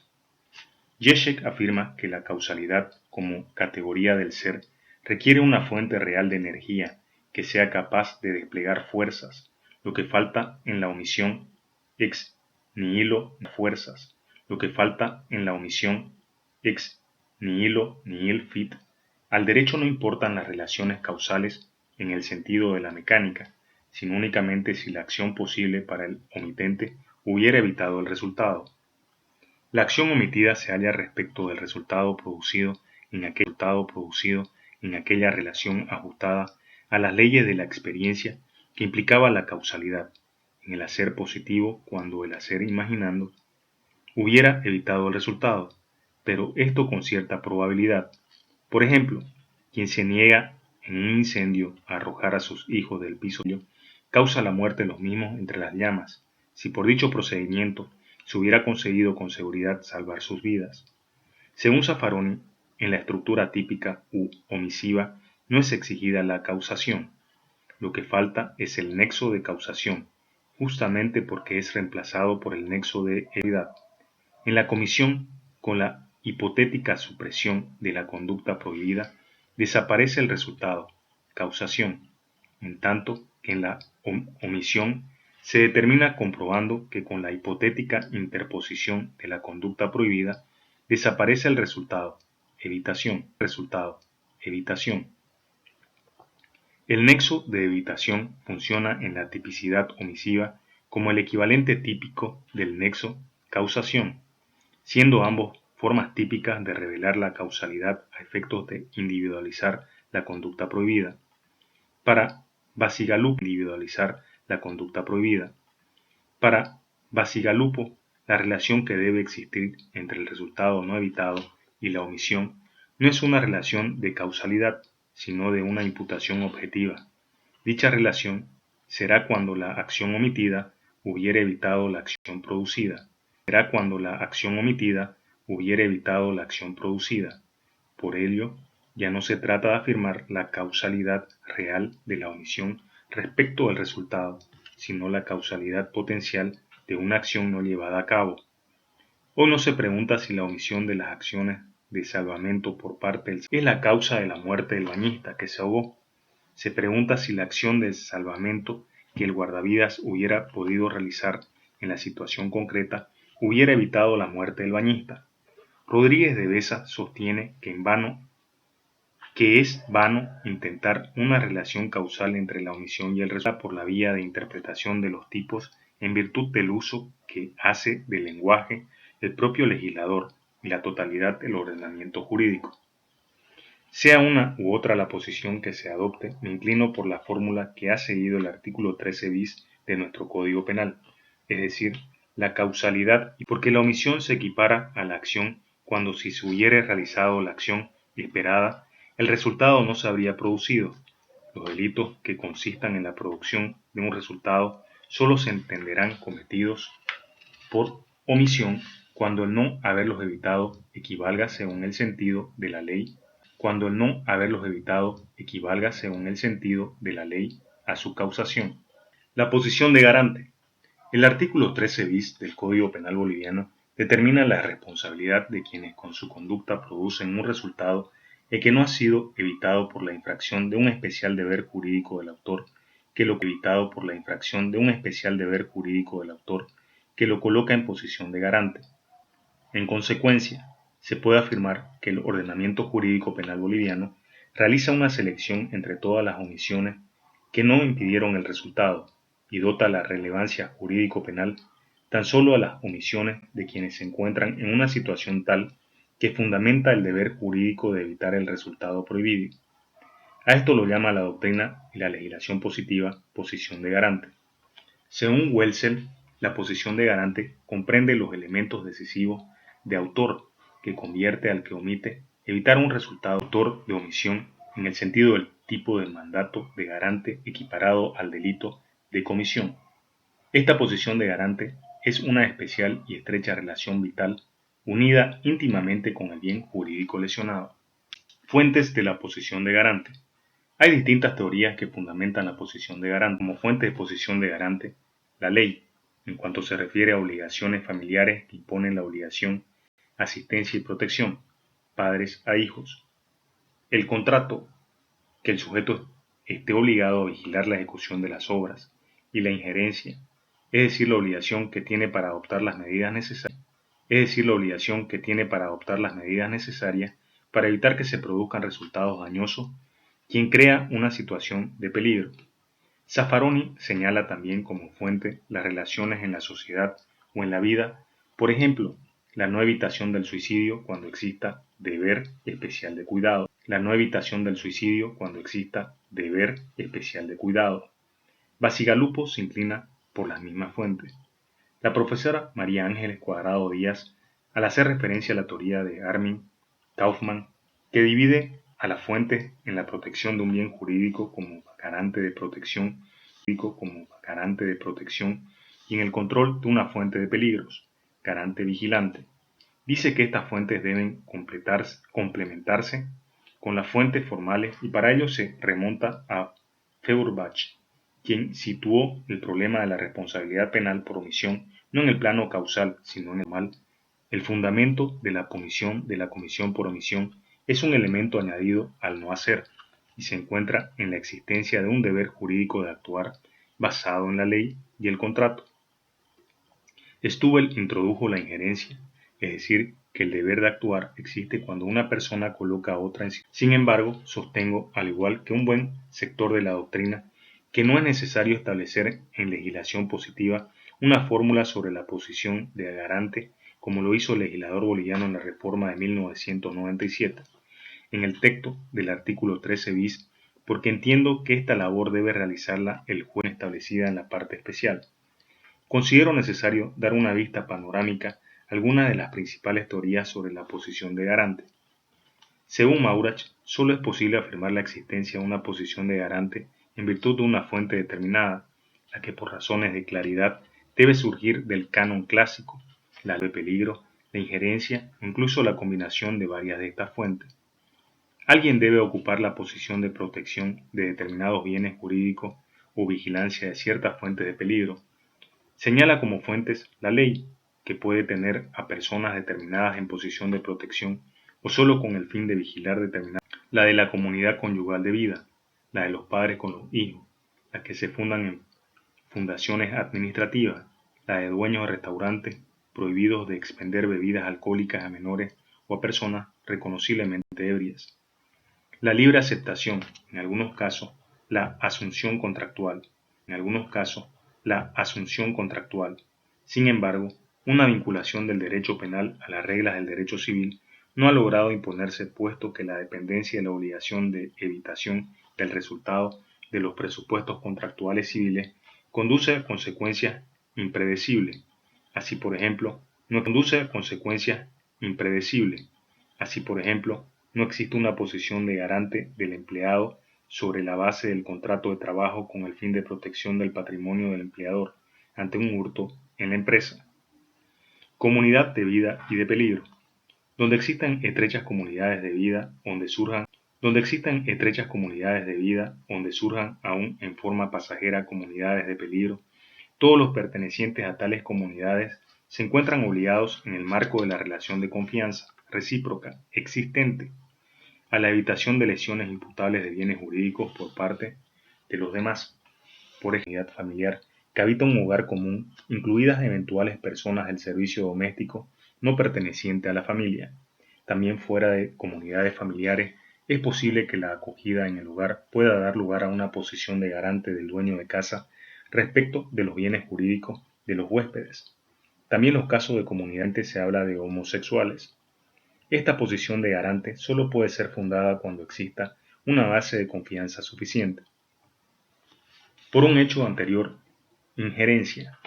Ježek afirma que la causalidad, como categoría del ser, requiere una fuente real de energía que sea capaz de desplegar fuerzas, lo que falta en la omisión ex nihilo fuerzas, lo que falta en la omisión ex nihilo nihil fit. Al derecho no importan las relaciones causales en el sentido de la mecánica, sino únicamente si la acción posible para el omitente hubiera evitado el resultado. La acción omitida se halla respecto del resultado producido en aquella relación ajustada a las leyes de la experiencia que implicaba la causalidad, en el hacer positivo cuando el hacer imaginando hubiera evitado el resultado, pero esto con cierta probabilidad. Por ejemplo, quien se niega en un incendio a arrojar a sus hijos del piso causa la muerte de los mismos entre las llamas, si por dicho procedimiento se hubiera conseguido con seguridad salvar sus vidas. Según Zaffaroni, en la estructura típica u omisiva no es exigida la causación. Lo que falta es el nexo de causación, justamente porque es reemplazado por el nexo de evidad. En la comisión, con la hipotética supresión de la conducta prohibida, desaparece el resultado, causación, en tanto que en la omisión se determina comprobando que con la hipotética interposición de la conducta prohibida desaparece el resultado, evitación. El nexo de evitación funciona en la tipicidad omisiva como el equivalente típico del nexo causación, siendo ambos formas típicas de revelar la causalidad a efectos de individualizar la conducta prohibida. Para Bacigalupo, individualizar la conducta prohibida. Para Bacigalupo, la relación que debe existir entre el resultado no evitado y la omisión no es una relación de causalidad, sino de una imputación objetiva. Dicha relación será cuando la acción omitida hubiera evitado la acción producida. Será cuando la acción omitida hubiera evitado la acción producida. Por ello, ya no se trata de afirmar la causalidad real de la omisión respecto del resultado, sino la causalidad potencial de una acción no llevada a cabo. Hoy no se pregunta si la omisión de las acciones de salvamento por parte del es la causa de la muerte del bañista que se ahogó. Se pregunta si la acción de salvamento que el guardavidas hubiera podido realizar en la situación concreta hubiera evitado la muerte del bañista. Rodríguez de Besa sostiene que es vano intentar una relación causal entre la omisión y el resultado por la vía de interpretación de los tipos en virtud del uso que hace del lenguaje el propio legislador y la totalidad del ordenamiento jurídico. Sea una u otra la posición que se adopte, me inclino por la fórmula que ha seguido el artículo 13 bis de nuestro Código Penal, es decir, la causalidad, y porque la omisión se equipara a la acción cuando si se hubiere realizado la acción esperada, el resultado no se habría producido. Los delitos que consistan en la producción de un resultado solo se entenderán cometidos por omisión cuando el no haberlos evitado equivalga según el sentido de la ley a su causación. La posición de garante. El artículo 13 bis del Código Penal boliviano determina la responsabilidad de quienes con su conducta producen un resultado que no ha sido evitado por la infracción de un especial deber jurídico del autor, que lo coloca en posición de garante. En consecuencia, se puede afirmar que el ordenamiento jurídico penal boliviano realiza una selección entre todas las omisiones que no impidieron el resultado y dota la relevancia jurídico-penal tan solo a las omisiones de quienes se encuentran en una situación tal que fundamenta el deber jurídico de evitar el resultado prohibido. A esto lo llama la doctrina y la legislación positiva posición de garante. Según Welsel, la posición de garante comprende los elementos decisivos de autor que convierte al que omite, evitar un resultado autor de omisión en el sentido del tipo de mandato de garante equiparado al delito de comisión. Esta posición de garante es una especial y estrecha relación vital unida íntimamente con el bien jurídico lesionado. Fuentes de la posición de garante. Hay distintas teorías que fundamentan la posición de garante. Como fuente de posición de garante, la ley, en cuanto se refiere a obligaciones familiares que imponen la obligación, asistencia y protección, padres a hijos. El contrato, que el sujeto esté obligado a vigilar la ejecución de las obras. Y la injerencia, es decir, la obligación que tiene para adoptar las medidas necesarias. Para evitar que se produzcan resultados dañosos, quien crea una situación de peligro. Zaffaroni señala también como fuente las relaciones en la sociedad o en la vida, por ejemplo, la no evitación del suicidio cuando exista deber especial de cuidado. Basigalupo se inclina por las mismas fuentes. La profesora María Ángeles Cuadrado Díaz, al hacer referencia a la teoría de Armin Kaufmann, que divide a las fuentes en la protección de un bien jurídico como garante de protección y en el control de una fuente de peligros, garante vigilante, dice que estas fuentes deben complementarse con las fuentes formales y para ello se remonta a Feuerbach, quien situó el problema de la responsabilidad penal por omisión no en el plano causal, sino en el mal. El fundamento de la comisión por omisión es un elemento añadido al no hacer y se encuentra en la existencia de un deber jurídico de actuar basado en la ley y el contrato. Stubel introdujo la injerencia, es decir, que el deber de actuar existe cuando una persona coloca a otra en situación. Sin embargo, sostengo, al igual que un buen sector de la doctrina, que no es necesario establecer en legislación positiva una fórmula sobre la posición de garante como lo hizo el legislador boliviano en la reforma de 1997, en el texto del artículo 13 bis, porque entiendo que esta labor debe realizarla el juez establecida en la parte especial. Considero necesario dar una vista panorámica a algunas de las principales teorías sobre la posición de garante. Según Maurach, solo es posible afirmar la existencia de una posición de garante en virtud de una fuente determinada, la que por razones de claridad debe surgir del canon clásico, la ley de peligro, la injerencia o incluso la combinación de varias de estas fuentes. Alguien debe ocupar la posición de protección de determinados bienes jurídicos o vigilancia de ciertas fuentes de peligro. Señala como fuentes la ley, que puede tener a personas determinadas en posición de protección o solo con el fin de vigilar determinadas. La de la comunidad conyugal de vida, la de los padres con los hijos, las que se fundan en fundaciones administrativas, la de dueños de restaurantes prohibidos de expender bebidas alcohólicas a menores o a personas reconociblemente ebrias. La libre aceptación, en algunos casos, la asunción contractual, Sin embargo, una vinculación del derecho penal a las reglas del derecho civil no ha logrado imponerse puesto que la dependencia y la obligación de evitación del resultado de los presupuestos contractuales civiles conduce a consecuencias impredecibles. Así, por ejemplo, no existe una posición de garante del empleado sobre la base del contrato de trabajo con el fin de protección del patrimonio del empleador ante un hurto en la empresa. Comunidad de vida y de peligro. Donde existan estrechas comunidades de vida donde surjan aún en forma pasajera comunidades de peligro, todos los pertenecientes a tales comunidades se encuentran obligados en el marco de la relación de confianza recíproca existente a la evitación de lesiones imputables de bienes jurídicos por parte de los demás, por ejemplo, familiar que habita un hogar común, incluidas eventuales personas del servicio doméstico no perteneciente a la familia. También fuera de comunidades familiares, es posible que la acogida en el hogar pueda dar lugar a una posición de garante del dueño de casa respecto de los bienes jurídicos de los huéspedes. También en los casos de comunidad se habla de homosexuales. Esta posición de garante solo puede ser fundada cuando exista una base de confianza suficiente. Por un hecho anterior, injerencia.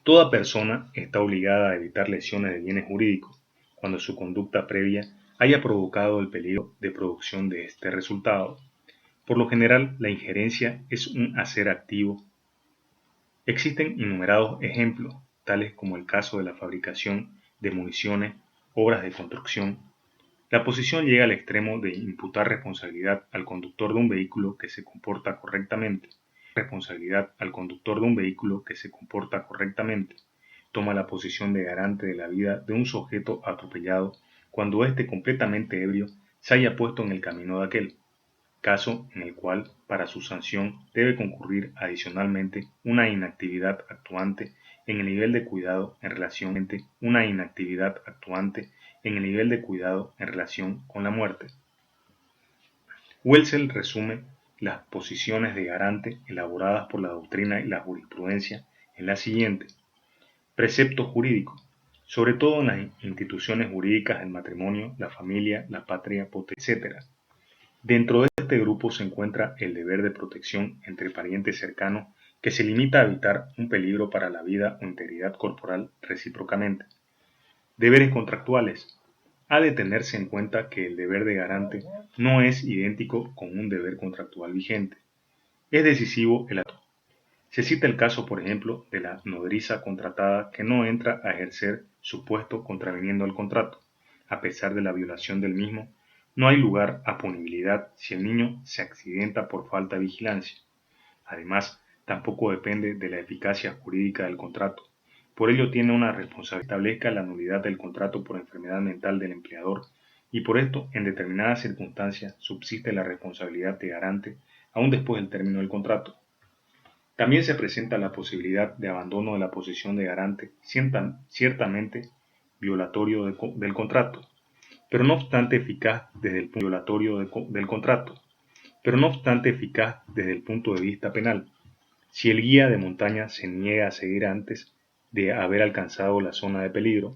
Toda persona está obligada a evitar lesiones de bienes jurídicos cuando su conducta previa haya provocado el peligro de producción de este resultado. Por lo general, la injerencia es un hacer activo. Existen innumerados ejemplos, tales como el caso de la fabricación de municiones, obras de construcción. La posición llega al extremo de imputar responsabilidad al conductor de un vehículo que se comporta correctamente. Toma la posición de garante de la vida de un sujeto atropellado cuando éste completamente ebrio se haya puesto en el camino de aquel, caso en el cual para su sanción debe concurrir adicionalmente una inactividad actuante en el nivel de cuidado en relación con la muerte. Wetzel resume las posiciones de garante elaboradas por la doctrina y la jurisprudencia en la siguiente: preceptos jurídicos, sobre todo en las instituciones jurídicas del matrimonio, la familia, la patria, etc. Dentro de este grupo se encuentra el deber de protección entre parientes cercanos, que se limita a evitar un peligro para la vida o integridad corporal recíprocamente. Deberes contractuales. Ha de tenerse en cuenta que el deber de garante no es idéntico con un deber contractual vigente. Es decisivo el acto. Se cita el caso, por ejemplo, de la nodriza contratada que no entra a ejercer su puesto contraviniendo el contrato. A pesar de la violación del mismo, no hay lugar a punibilidad si el niño se accidenta por falta de vigilancia. Además, tampoco depende de la eficacia jurídica del contrato. Por ello tiene una responsabilidad que establezca la nulidad del contrato por enfermedad mental del empleador, y por esto, en determinadas circunstancias, subsiste la responsabilidad de garante aún después del término del contrato. También se presenta la posibilidad de abandono de la posición de garante, ciertamente violatorio del contrato, pero no obstante eficaz desde el punto de vista penal. Si el guía de montaña se niega a seguir antes de haber alcanzado la zona de peligro,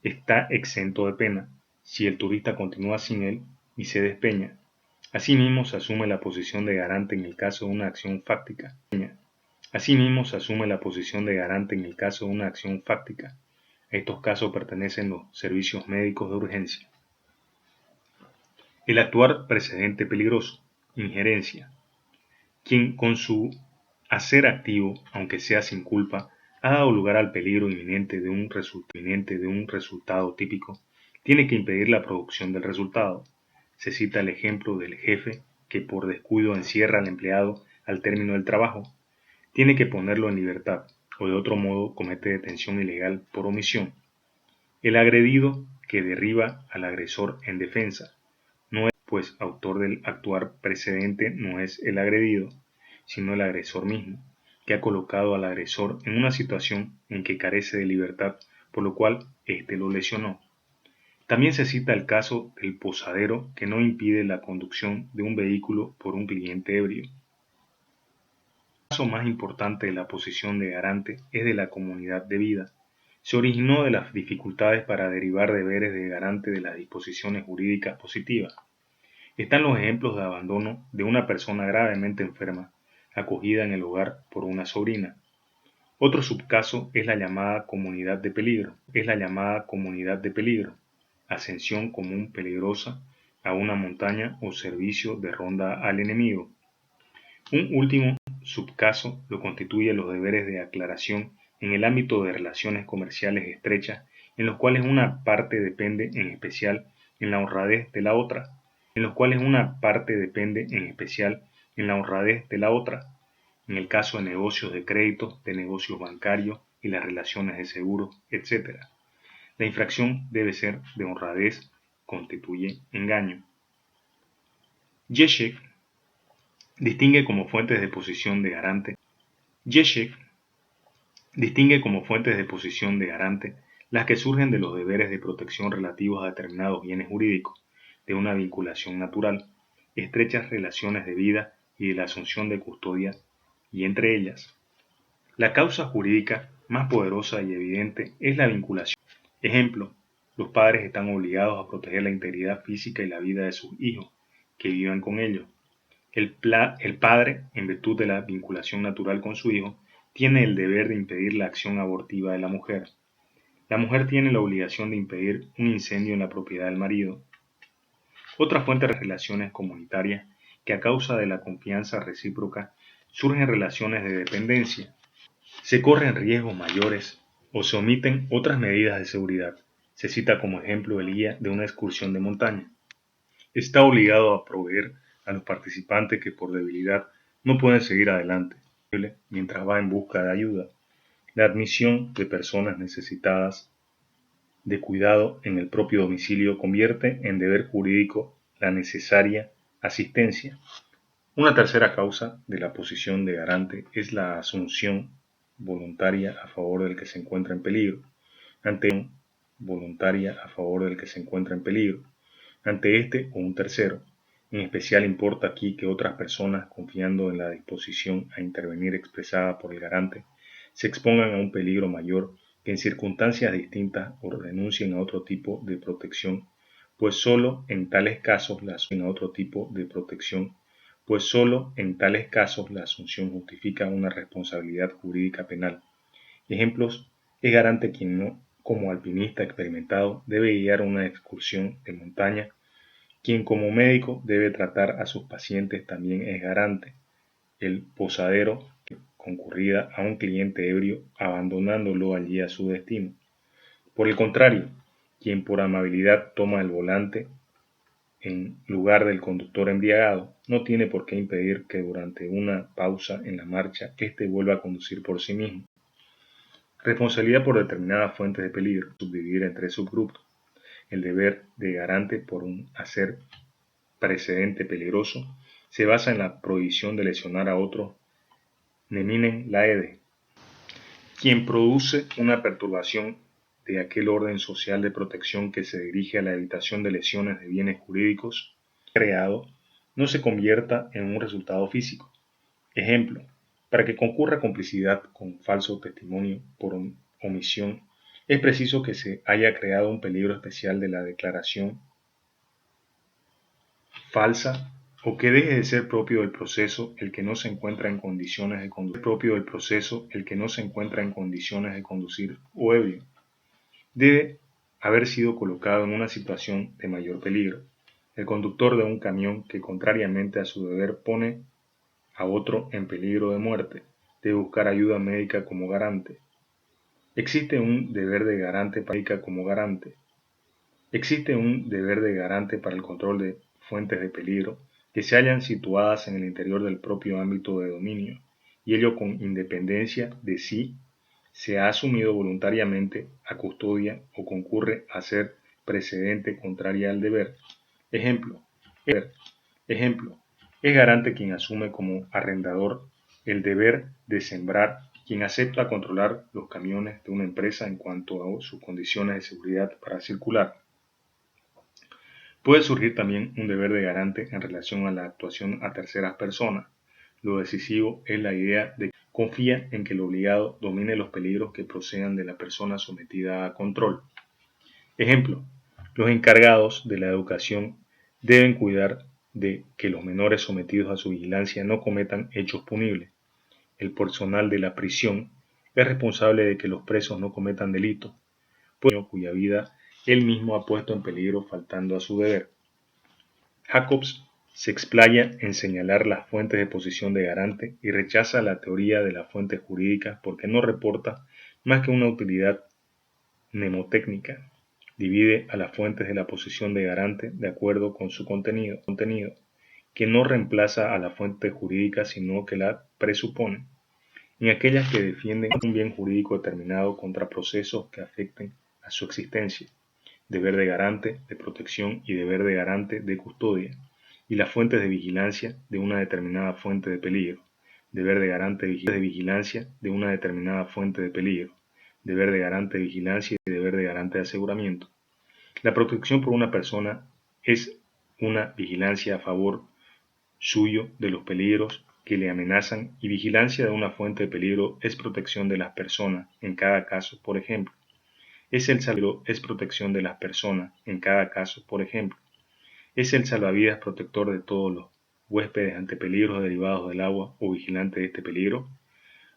está exento de pena si el turista continúa sin él y se despeña. Asimismo, se asume la posición de garante en el caso de una acción fáctica. A estos casos pertenecen los servicios médicos de urgencia. El actuar precedente peligroso. Injerencia. Quien con su hacer activo, aunque sea sin culpa, ha dado lugar al peligro inminente de un resultado típico, tiene que impedir la producción del resultado. Se cita el ejemplo del jefe que por descuido encierra al empleado al término del trabajo. Tiene que ponerlo en libertad, o de otro modo comete detención ilegal por omisión. El agredido que derriba al agresor en defensa. No es, pues, autor del actuar precedente no es el agredido, sino el agresor mismo, que ha colocado al agresor en una situación en que carece de libertad, por lo cual éste lo lesionó. También se cita el caso del posadero que no impide la conducción de un vehículo por un cliente ebrio. El caso más importante de la posición de garante es de la comunidad de vida. Se originó de las dificultades para derivar deberes de garante de las disposiciones jurídicas positivas. Están los ejemplos de abandono de una persona gravemente enferma, acogida en el hogar por una sobrina. Otro subcaso es la llamada comunidad de peligro. Ascensión común peligrosa a una montaña o servicio de ronda al enemigo. Un último subcaso lo constituye los deberes de aclaración en el ámbito de relaciones comerciales estrechas, en los cuales una parte depende en especial en la honradez de la otra. En el caso de negocios de crédito, de negocios bancarios y las relaciones de seguros, etc. La infracción debe ser de honradez, constituye engaño. Jeschke distingue como fuentes de posición de garante las que surgen de los deberes de protección relativos a determinados bienes jurídicos, de una vinculación natural, estrechas relaciones de vida y de la asunción de custodia, y entre ellas, la causa jurídica más poderosa y evidente es la vinculación. Ejemplo, los padres están obligados a proteger la integridad física y la vida de sus hijos, que vivan con ellos. El padre, en virtud de la vinculación natural con su hijo, tiene el deber de impedir la acción abortiva de la mujer. La mujer tiene la obligación de impedir un incendio en la propiedad del marido. Otra fuente de relaciones comunitarias que a causa de la confianza recíproca surgen relaciones de dependencia. Se corren riesgos mayores o se omiten otras medidas de seguridad. Se cita como ejemplo el guía de una excursión de montaña. Está obligado a proveer a los participantes que por debilidad no pueden seguir adelante mientras va en busca de ayuda. La admisión de personas necesitadas de cuidado en el propio domicilio convierte en deber jurídico la necesaria asistencia. Una tercera causa de la posición de garante es la asunción voluntaria a favor del que se encuentra en peligro. Ante este o un tercero. En especial importa aquí que otras personas, confiando en la disposición a intervenir expresada por el garante, se expongan a un peligro mayor que en circunstancias distintas o renuncien a otro tipo de protección, pues sólo en tales casos la asunción justifica una responsabilidad jurídica penal. Ejemplos: es garante quien no, como alpinista experimentado, debe guiar una excursión de montaña. Quien como médico debe tratar a sus pacientes también es garante. El posadero que concurrida a un cliente ebrio abandonándolo allí a su destino. Por el contrario, quien por amabilidad toma el volante en lugar del conductor embriagado, no tiene por qué impedir que durante una pausa en la marcha éste vuelva a conducir por sí mismo. Responsabilidad por determinadas fuentes de peligro, subdividir en tres subgrupos. El deber de garante por un hacer precedente peligroso se basa en la prohibición de lesionar a otro neminen laede. Quien produce una perturbación de aquel orden social de protección que se dirige a la evitación de lesiones de bienes jurídicos creado, no se convierta en un resultado físico. Ejemplo: para que concurra complicidad con falso testimonio por omisión, es preciso que se haya creado un peligro especial de la declaración falsa o que deje de ser propio del proceso el que no se encuentra en condiciones de conducir o ebrio. Debe haber sido colocado en una situación de mayor peligro. El conductor de un camión que contrariamente a su deber pone a otro en peligro de muerte debe buscar ayuda médica como garante. Existe un deber de garante para el control de fuentes de peligro que se hallan situadas en el interior del propio ámbito de dominio, y ello con independencia de si se ha asumido voluntariamente a custodia o concurre a ser precedente contraria al deber. Ejemplo: es garante quien asume como arrendador el deber de sembrar, quien acepta controlar los camiones de una empresa en cuanto a sus condiciones de seguridad para circular. Puede surgir también un deber de garante en relación a la actuación a terceras personas. Lo decisivo es la idea de que confía en que el obligado domine los peligros que procedan de la persona sometida a control. Ejemplo: los encargados de la educación deben cuidar de que los menores sometidos a su vigilancia no cometan hechos punibles. El personal de la prisión es responsable de que los presos no cometan delitos, cuya vida él mismo ha puesto en peligro faltando a su deber. Jacobs se explaya en señalar las fuentes de posición de garante y rechaza la teoría de las fuentes jurídicas porque no reporta más que una utilidad mnemotécnica. Divide a las fuentes de la posición de garante de acuerdo con su contenido, que no reemplaza a la fuente jurídica sino que la presupone, en aquellas que defienden un bien jurídico determinado contra procesos que afecten a su existencia. Deber de garante de protección y deber de garante de custodia, y las fuentes de vigilancia de una determinada fuente de peligro. Deber de garante de vigilancia de una determinada fuente de peligro. Deber de garante de vigilancia y deber de garante de aseguramiento. La protección por una persona es una vigilancia a favor suyo de los peligros que le amenazan, y vigilancia de una fuente de peligro es protección de las personas en cada caso, por ejemplo. Es protección de las personas en cada caso, por ejemplo. Es el salvavidas protector de todos los huéspedes ante peligros derivados del agua o vigilante de este peligro.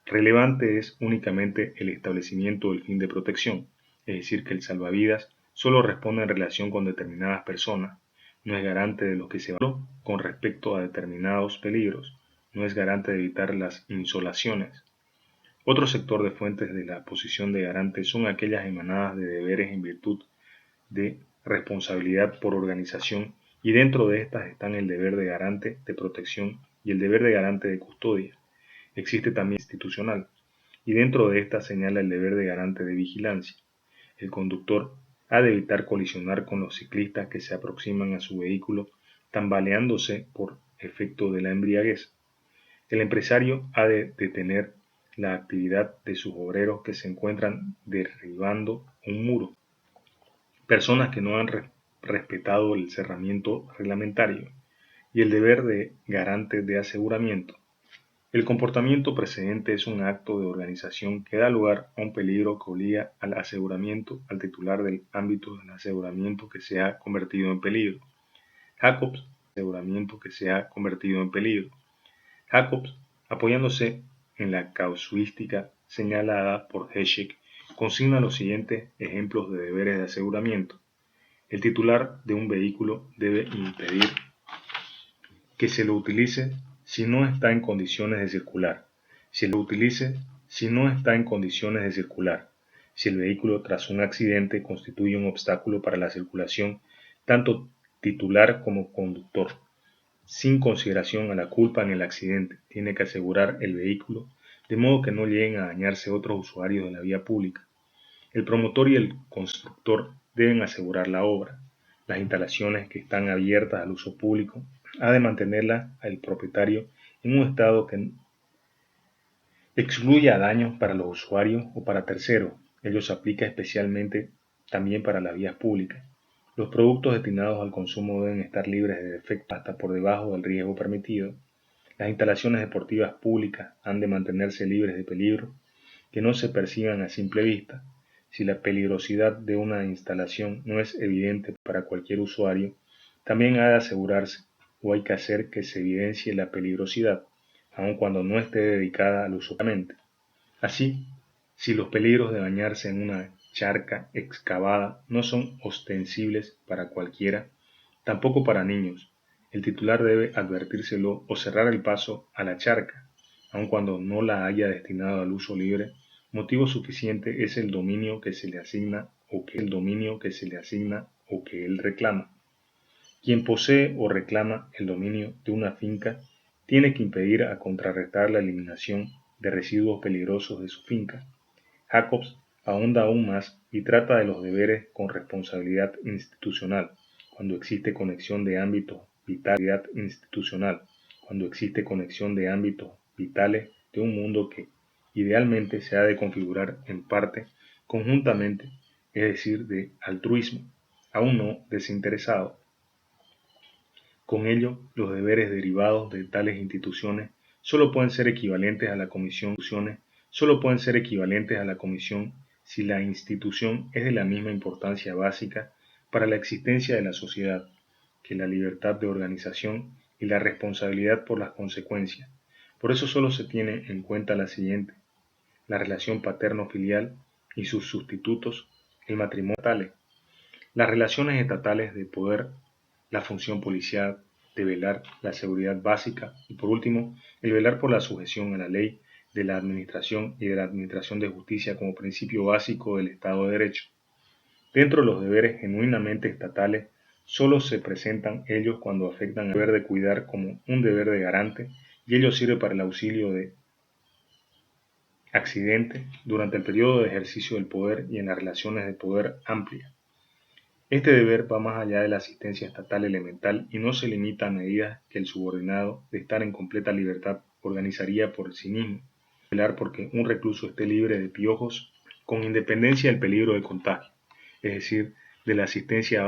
Relevante es únicamente el establecimiento del fin de protección, es decir, que el salvavidas solo responde en relación con determinadas personas, no es garante de lo que se valoró con respecto a determinados peligros, no es garante de evitar las insolaciones. Otro sector de fuentes de la posición de garante son aquellas emanadas de deberes en virtud de responsabilidad por organización, y dentro de estas están el deber de garante de protección y el deber de garante de custodia. Existe también institucional, y dentro de esta señala el deber de garante de vigilancia. El conductor ha de evitar colisionar con los ciclistas que se aproximan a su vehículo tambaleándose por efecto de la embriaguez. El empresario ha de detener la actividad de sus obreros que se encuentran derribando un muro, personas que no han respetado el cerramiento reglamentario, y el deber de garante de aseguramiento. El comportamiento precedente es un acto de organización que da lugar a un peligro que obliga al aseguramiento al titular del ámbito del aseguramiento que se ha convertido en peligro. Jacobs, aseguramiento que se ha convertido en peligro. Jacobs, apoyándose en la casuística señalada por Heschek, consigna los siguientes ejemplos de deberes de aseguramiento. El titular de un vehículo debe impedir que se lo utilice si no está en condiciones de circular, si el vehículo tras un accidente constituye un obstáculo para la circulación, tanto titular como conductor, sin consideración a la culpa en el accidente, tiene que asegurar el vehículo, de modo que no lleguen a dañarse otros usuarios de la vía pública. El promotor y el constructor deben asegurar la obra. Las instalaciones que están abiertas al uso público ha de mantenerlas el propietario en un estado que excluya daños para los usuarios o para terceros. Ello se aplica especialmente también para las vías públicas. Los productos destinados al consumo deben estar libres de defectos hasta por debajo del riesgo permitido. Las instalaciones deportivas públicas han de mantenerse libres de peligro que no se perciban a simple vista. Si la peligrosidad de una instalación no es evidente para cualquier usuario, también ha de asegurarse o hay que hacer que se evidencie la peligrosidad, aun cuando no esté dedicada al uso permanente. Así, si los peligros de bañarse en una charca excavada no son ostensibles para cualquiera, tampoco para niños, el titular debe advertírselo o cerrar el paso a la charca, aun cuando no la haya destinado al uso libre. Motivo suficiente es el dominio que se le asigna o que él reclama. Quien posee o reclama el dominio de una finca tiene que impedir a contrarrestar la eliminación de residuos peligrosos de su finca. Jacobs ahonda aún más y trata de los deberes con responsabilidad institucional, cuando existe conexión de ámbitos vitales de un mundo que idealmente se ha de configurar en parte conjuntamente, es decir, de altruismo, aún no desinteresado. Con ello, los deberes derivados de tales instituciones solo pueden ser equivalentes a la comisión si la institución es de la misma importancia básica para la existencia de la sociedad que la libertad de organización y la responsabilidad por las consecuencias. Por eso solo se tiene en cuenta la siguiente: la relación paterno-filial y sus sustitutos, el matrimonio estatales, las relaciones estatales de poder, la función policial, de velar la seguridad básica y, por último, el velar por la sujeción a la ley de la administración y de la administración de justicia como principio básico del Estado de Derecho. Dentro de los deberes genuinamente estatales, solo se presentan ellos cuando afectan al deber de cuidar como un deber de garante, y ello sirve para el auxilio de accidente durante el periodo de ejercicio del poder y en las relaciones de poder amplias. Este deber va más allá de la asistencia estatal elemental y no se limita a medidas que el subordinado, de estar en completa libertad, organizaría por sí mismo. Velar porque un recluso esté libre de piojos con independencia del peligro de contagio, es decir, de la asistencia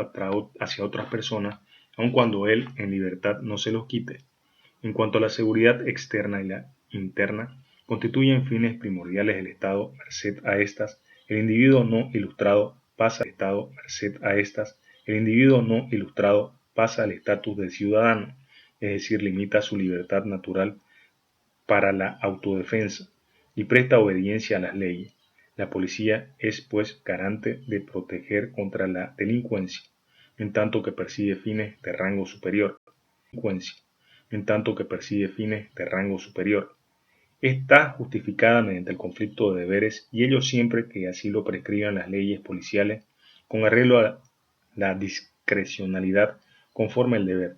hacia otras personas, aun cuando él en libertad no se los quite. En cuanto a la seguridad externa y la interna, constituyen fines primordiales del Estado. Merced a estas, el individuo no ilustrado pasa pasa al estatus de ciudadano, es decir, limita su libertad natural para la autodefensa y presta obediencia a las leyes. La policía es, pues, garante de proteger contra la delincuencia, en tanto que persigue fines de rango superior. Está justificada mediante el conflicto de deberes y ello siempre que así lo prescriban las leyes policiales con arreglo a la discrecionalidad conforme al deber.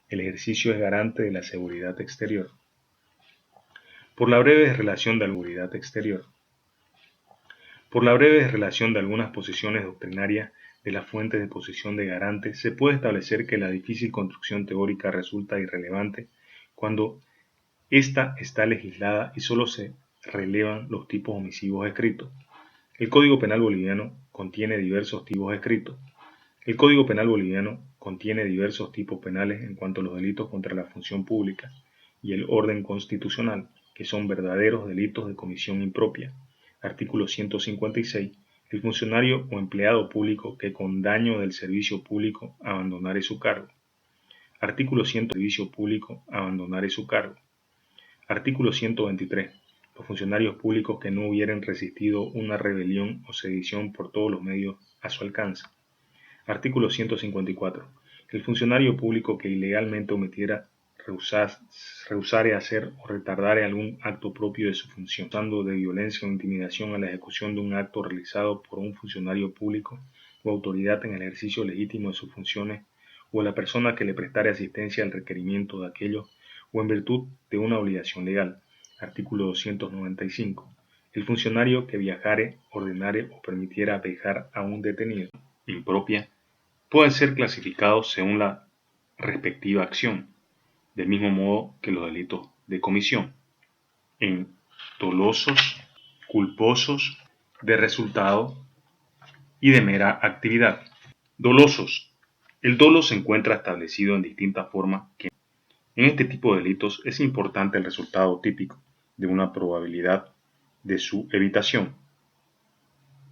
El ejercicio es garante de la seguridad exterior. Por la breve relación de la seguridad exterior. Por la breve relación de algunas posiciones doctrinarias de las fuentes de posición de garante, se puede establecer que la difícil construcción teórica resulta irrelevante cuando ésta está legislada y solo se relevan los tipos omisivos escritos. El Código Penal boliviano contiene diversos tipos escritos. El Código Penal boliviano contiene diversos tipos penales en cuanto a los delitos contra la función pública y el orden constitucional, que son verdaderos delitos de comisión impropia. Artículo 156. El funcionario o empleado público que con daño del servicio público abandonare su cargo. Artículo 100. Servicio público abandonare su cargo. Artículo 123. Los funcionarios públicos que no hubieren resistido una rebelión o sedición por todos los medios a su alcance. Artículo 154. El funcionario público que ilegalmente omitiera, rehusare hacer o retardare algún acto propio de su función, usando de violencia o intimidación a la ejecución de un acto realizado por un funcionario público o autoridad en el ejercicio legítimo de sus funciones, o a la persona que le prestare asistencia al requerimiento de aquello, o en virtud de una obligación legal. Artículo 295. El funcionario que viajare, ordenare o permitiera viajar a un detenido impropia pueden ser clasificados según la respectiva acción, del mismo modo que los delitos de comisión, en dolosos, culposos, de resultado y de mera actividad. Dolosos. El dolo se encuentra establecido en distintas formas que en este tipo de delitos es importante el resultado típico de una probabilidad de su evitación.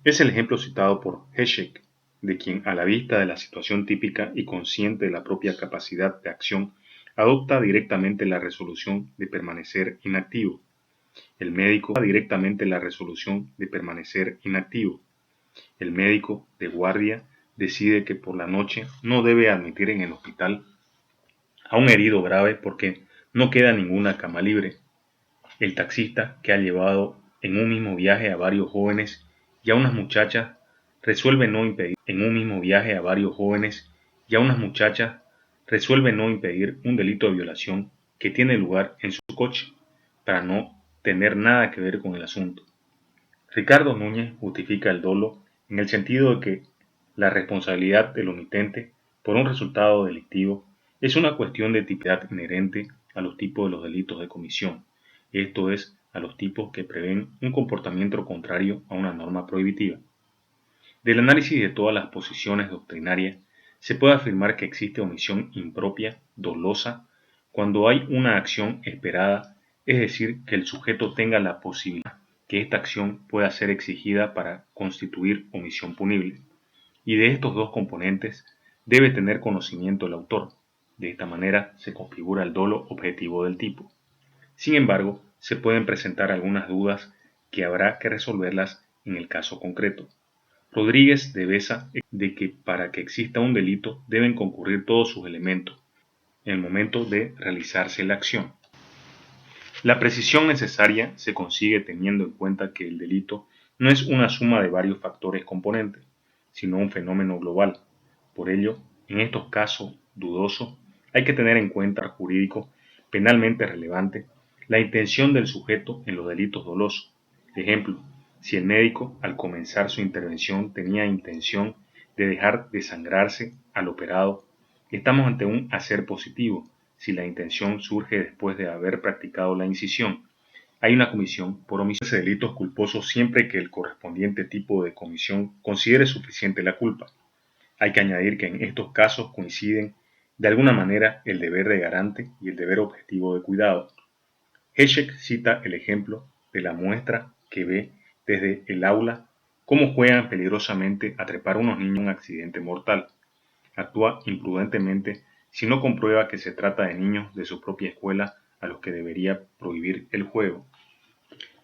Es el ejemplo citado por Heschek, de quien a la vista de la situación típica y consciente de la propia capacidad de acción, adopta directamente la resolución de permanecer inactivo. El médico adopta directamente la resolución de permanecer inactivo. El médico de guardia decide que por la noche no debe admitir en el hospital a un herido grave porque no queda ninguna cama libre. El taxista que ha llevado en un mismo viaje a varios jóvenes y a unas muchachas resuelve no impedir un delito de violación que tiene lugar en su coche para no tener nada que ver con el asunto. Ricardo Núñez justifica el dolo en el sentido de que la responsabilidad del omitente por un resultado delictivo es una cuestión de tipicidad inherente a los tipos de los delitos de comisión, esto es, a los tipos que prevén un comportamiento contrario a una norma prohibitiva. Del análisis de todas las posiciones doctrinarias, se puede afirmar que existe omisión impropia, dolosa, cuando hay una acción esperada, es decir, que el sujeto tenga la posibilidad que esta acción pueda ser exigida para constituir omisión punible. Y de estos dos componentes debe tener conocimiento el autor. De esta manera se configura el dolo objetivo del tipo. Sin embargo, se pueden presentar algunas dudas que habrá que resolverlas en el caso concreto. Rodríguez de Besa de que para que exista un delito deben concurrir todos sus elementos en el momento de realizarse la acción. La precisión necesaria se consigue teniendo en cuenta que el delito no es una suma de varios factores componentes, sino un fenómeno global. Por ello, en estos casos dudosos, hay que tener en cuenta al jurídico penalmente relevante la intención del sujeto en los delitos dolosos. Ejemplo, si el médico al comenzar su intervención tenía intención de dejar desangrarse al operado, estamos ante un hacer positivo. Si la intención surge después de haber practicado la incisión, hay una comisión por omisión de delitos culposos siempre que el correspondiente tipo de comisión considere suficiente la culpa. Hay que añadir que en estos casos coinciden de alguna manera el deber de garante y el deber objetivo de cuidado. Heschek cita el ejemplo de la muestra que ve desde el aula cómo juegan peligrosamente a trepar unos niños en un accidente mortal. Actúa imprudentemente si no comprueba que se trata de niños de su propia escuela a los que debería prohibir el juego.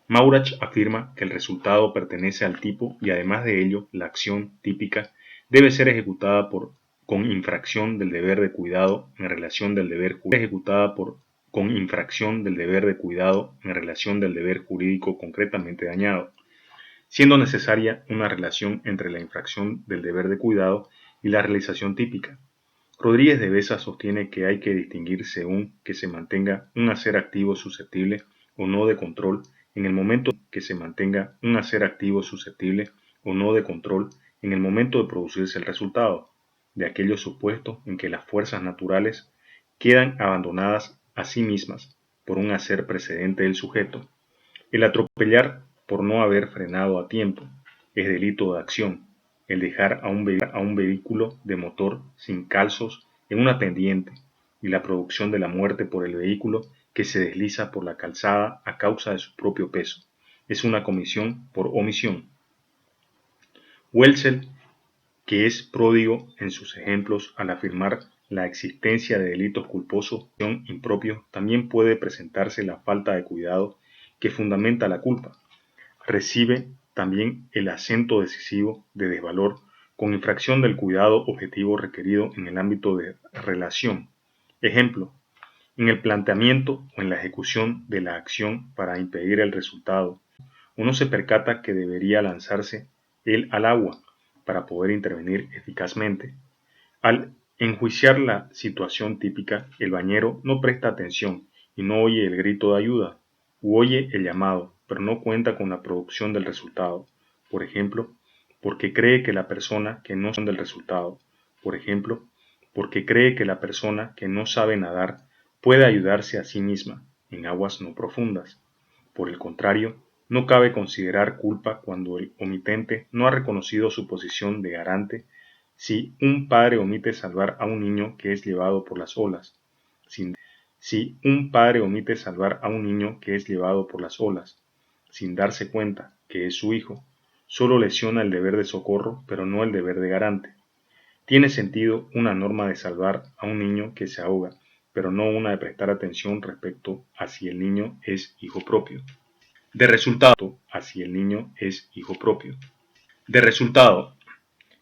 Maurach afirma que el resultado pertenece al tipo y además de ello, la acción típica debe ser ejecutada con infracción del deber de cuidado en relación del deber jurídico concretamente dañado, siendo necesaria una relación entre la infracción del deber de cuidado y la realización típica. Rodríguez de Besa sostiene que hay que distinguir según que se mantenga un hacer activo susceptible o no de control en el momento que se mantenga un hacer activo susceptible o no de control en el momento de producirse el resultado, de aquellos supuestos en que las fuerzas naturales quedan abandonadas a sí mismas por un hacer precedente del sujeto. El atropellar por no haber frenado a tiempo es delito de acción. El dejar a un vehículo de motor sin calzos en una pendiente y la producción de la muerte por el vehículo que se desliza por la calzada a causa de su propio peso es una comisión por omisión. Welzel, que es pródigo en sus ejemplos al afirmar la existencia de delitos culposos impropios, también puede presentarse la falta de cuidado que fundamenta la culpa. Recibe también el acento decisivo de desvalor con infracción del cuidado objetivo requerido en el ámbito de relación. Ejemplo, en el planteamiento o en la ejecución de la acción para impedir el resultado, uno se percata que debería lanzarse él al agua para poder intervenir eficazmente. Al enjuiciar la situación típica, el bañero no presta atención y no oye el grito de ayuda, u oye el llamado, pero no cuenta con la producción del resultado. Por ejemplo, porque cree que la persona que no sabe nadar puede ayudarse a sí misma en aguas no profundas. Por el contrario, no cabe considerar culpa cuando el omitente no ha reconocido su posición de garante. Si un padre omite salvar a un niño que es llevado por las olas, sin darse cuenta que es su hijo, solo lesiona el deber de socorro, pero no el deber de garante. Tiene sentido una norma de salvar a un niño que se ahoga, pero no una de prestar atención respecto a si el niño es hijo propio. De resultado,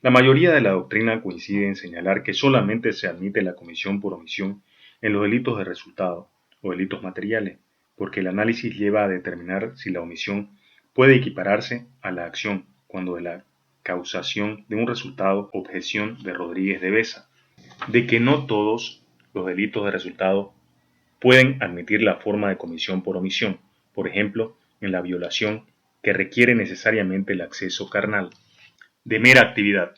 la mayoría de la doctrina coincide en señalar que solamente se admite la comisión por omisión en los delitos de resultado o delitos materiales, porque el análisis lleva a determinar si la omisión puede equipararse a la acción cuando de la causación de un resultado. Objeción de Rodríguez de Besa, de que no todos los delitos de resultado pueden admitir la forma de comisión por omisión, por ejemplo, en la violación, que requiere necesariamente el acceso carnal. De mera actividad.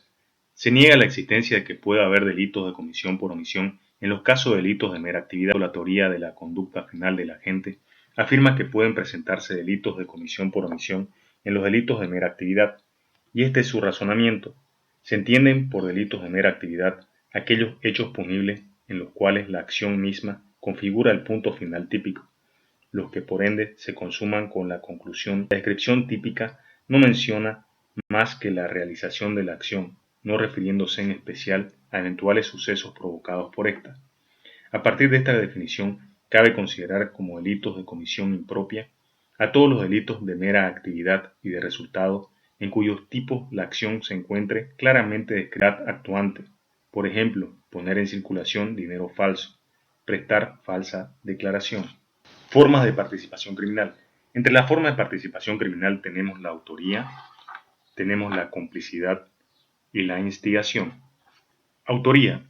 Se niega la existencia de que pueda haber delitos de comisión por omisión en los casos de delitos de mera actividad. La teoría de la conducta final del agente afirma que pueden presentarse delitos de comisión por omisión en los delitos de mera actividad, y este es su razonamiento. Se entienden por delitos de mera actividad aquellos hechos punibles en los cuales la acción misma configura el punto final típico, los que por ende se consuman con la conclusión. La descripción típica no menciona más que la realización de la acción, no refiriéndose en especial a eventuales sucesos provocados por esta. A partir de esta definición, cabe considerar como delitos de comisión impropia a todos los delitos de mera actividad y de resultado en cuyos tipos la acción se encuentre claramente descrita actuante. Por ejemplo, poner en circulación dinero falso, prestar falsa declaración. Formas de participación criminal. Entre las formas de participación criminal tenemos la autoría, tenemos la complicidad y la instigación. Autoría.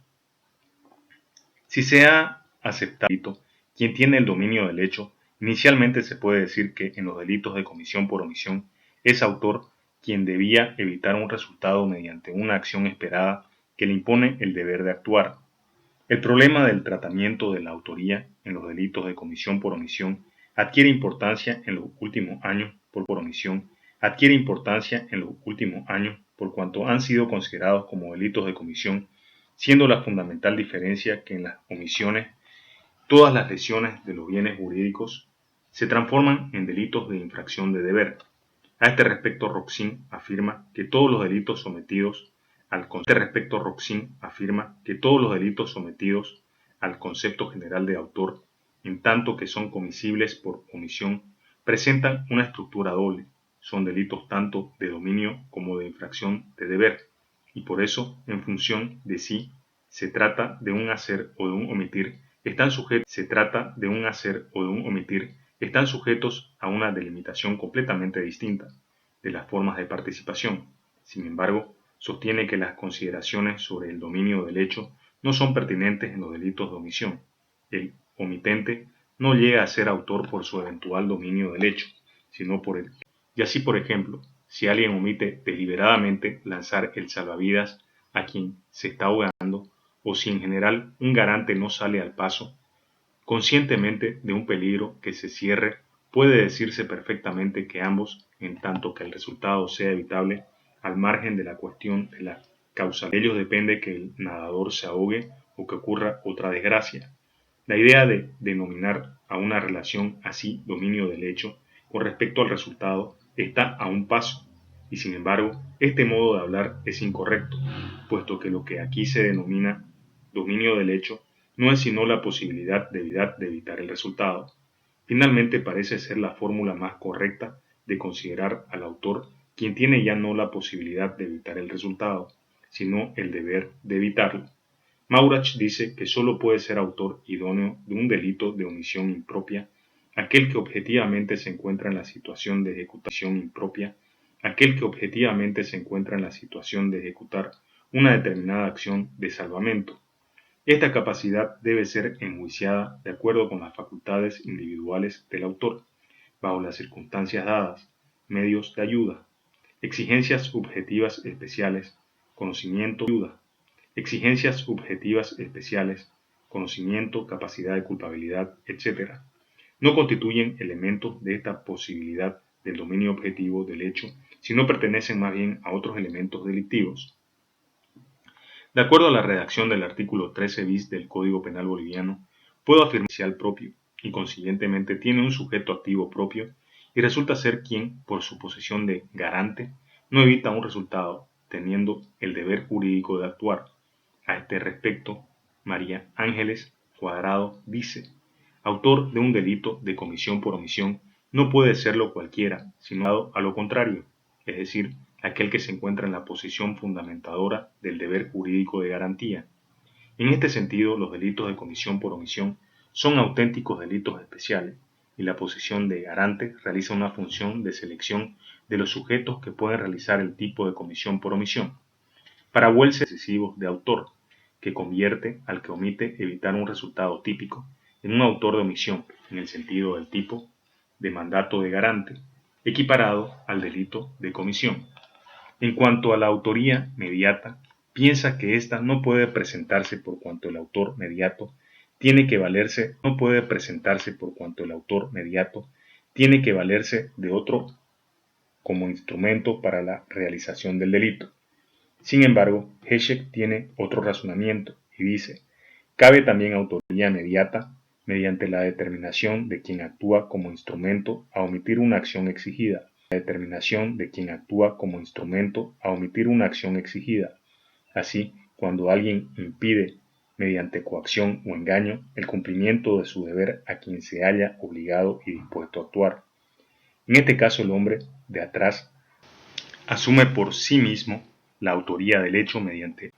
Si se ha aceptado quien tiene el dominio del hecho, inicialmente se puede decir que en los delitos de comisión por omisión es autor quien debía evitar un resultado mediante una acción esperada que le impone el deber de actuar. El problema del tratamiento de la autoría en los delitos de comisión por omisión adquiere importancia en los últimos años por cuanto han sido considerados como delitos de comisión, siendo la fundamental diferencia que en las omisiones todas las lesiones de los bienes jurídicos se transforman en delitos de infracción de deber. A este respecto, Roxin afirma que todos los delitos sometidos al concepto general de autor, en tanto que son comisibles por omisión, presentan una estructura doble. Son delitos tanto de dominio como de infracción de deber, y por eso, en función de si se trata de un hacer o de un omitir, están sujetos a una delimitación completamente distinta de las formas de participación. Sin embargo, sostiene que las consideraciones sobre el dominio del hecho no son pertinentes en los delitos de omisión. El omitente no llega a ser autor por su eventual dominio del hecho, sino por el. Y así, por ejemplo, si alguien omite deliberadamente lanzar el salvavidas a quien se está ahogando, o si en general un garante no sale al paso, conscientemente de un peligro que se cierre, puede decirse perfectamente que ambos, en tanto que el resultado sea evitable, al margen de la cuestión de la causalidad, de ellos depende que el nadador se ahogue o que ocurra otra desgracia. La idea de denominar a una relación así dominio del hecho con respecto al resultado está a un paso, y sin embargo, este modo de hablar es incorrecto, puesto que lo que aquí se denomina dominio del hecho no es sino la posibilidad de evitar el resultado. Finalmente parece ser la fórmula más correcta de considerar al autor quien tiene ya no la posibilidad de evitar el resultado, sino el deber de evitarlo. Maurach dice que sólo puede ser autor idóneo de un delito de omisión impropia aquel que objetivamente se encuentra en la situación de ejecución impropia, aquel que objetivamente se encuentra en la situación de ejecutar una determinada acción de salvamento. Esta capacidad debe ser enjuiciada de acuerdo con las facultades individuales del autor, bajo las circunstancias dadas, medios de ayuda, exigencias subjetivas especiales, conocimiento, ayuda, exigencias subjetivas especiales, conocimiento, capacidad de culpabilidad, etc., no constituyen elementos de esta posibilidad del dominio objetivo del hecho, sino pertenecen más bien a otros elementos delictivos. De acuerdo a la redacción del artículo 13 bis del Código Penal boliviano, puedo afirmar inicial propio y consiguientemente tiene un sujeto activo propio y resulta ser quien, por su posición de garante, no evita un resultado, teniendo el deber jurídico de actuar. A este respecto, María Ángeles Cuadrado dice: autor de un delito de comisión por omisión no puede serlo cualquiera, sino a lo contrario, es decir, aquel que se encuentra en la posición fundamentadora del deber jurídico de garantía. En este sentido, los delitos de comisión por omisión son auténticos delitos especiales, y la posición de garante realiza una función de selección de los sujetos que pueden realizar el tipo de comisión por omisión. Para Wells excesivo de autor, que convierte al que omite evitar un resultado típico en un autor de omisión en el sentido del tipo de mandato de garante, equiparado al delito de comisión. En cuanto a la autoría mediata, piensa que ésta no puede presentarse por cuanto el autor mediato tiene que valerse de otro como instrumento para la realización del delito. Sin embargo, Heschek tiene otro razonamiento y dice: cabe también autoría mediata mediante la determinación de quien actúa como instrumento a omitir una acción exigida. Así, cuando alguien impide, mediante coacción o engaño, el cumplimiento de su deber a quien se halla obligado y dispuesto a actuar. En este caso, el hombre de atrás asume por sí mismo la autoría del hecho mediante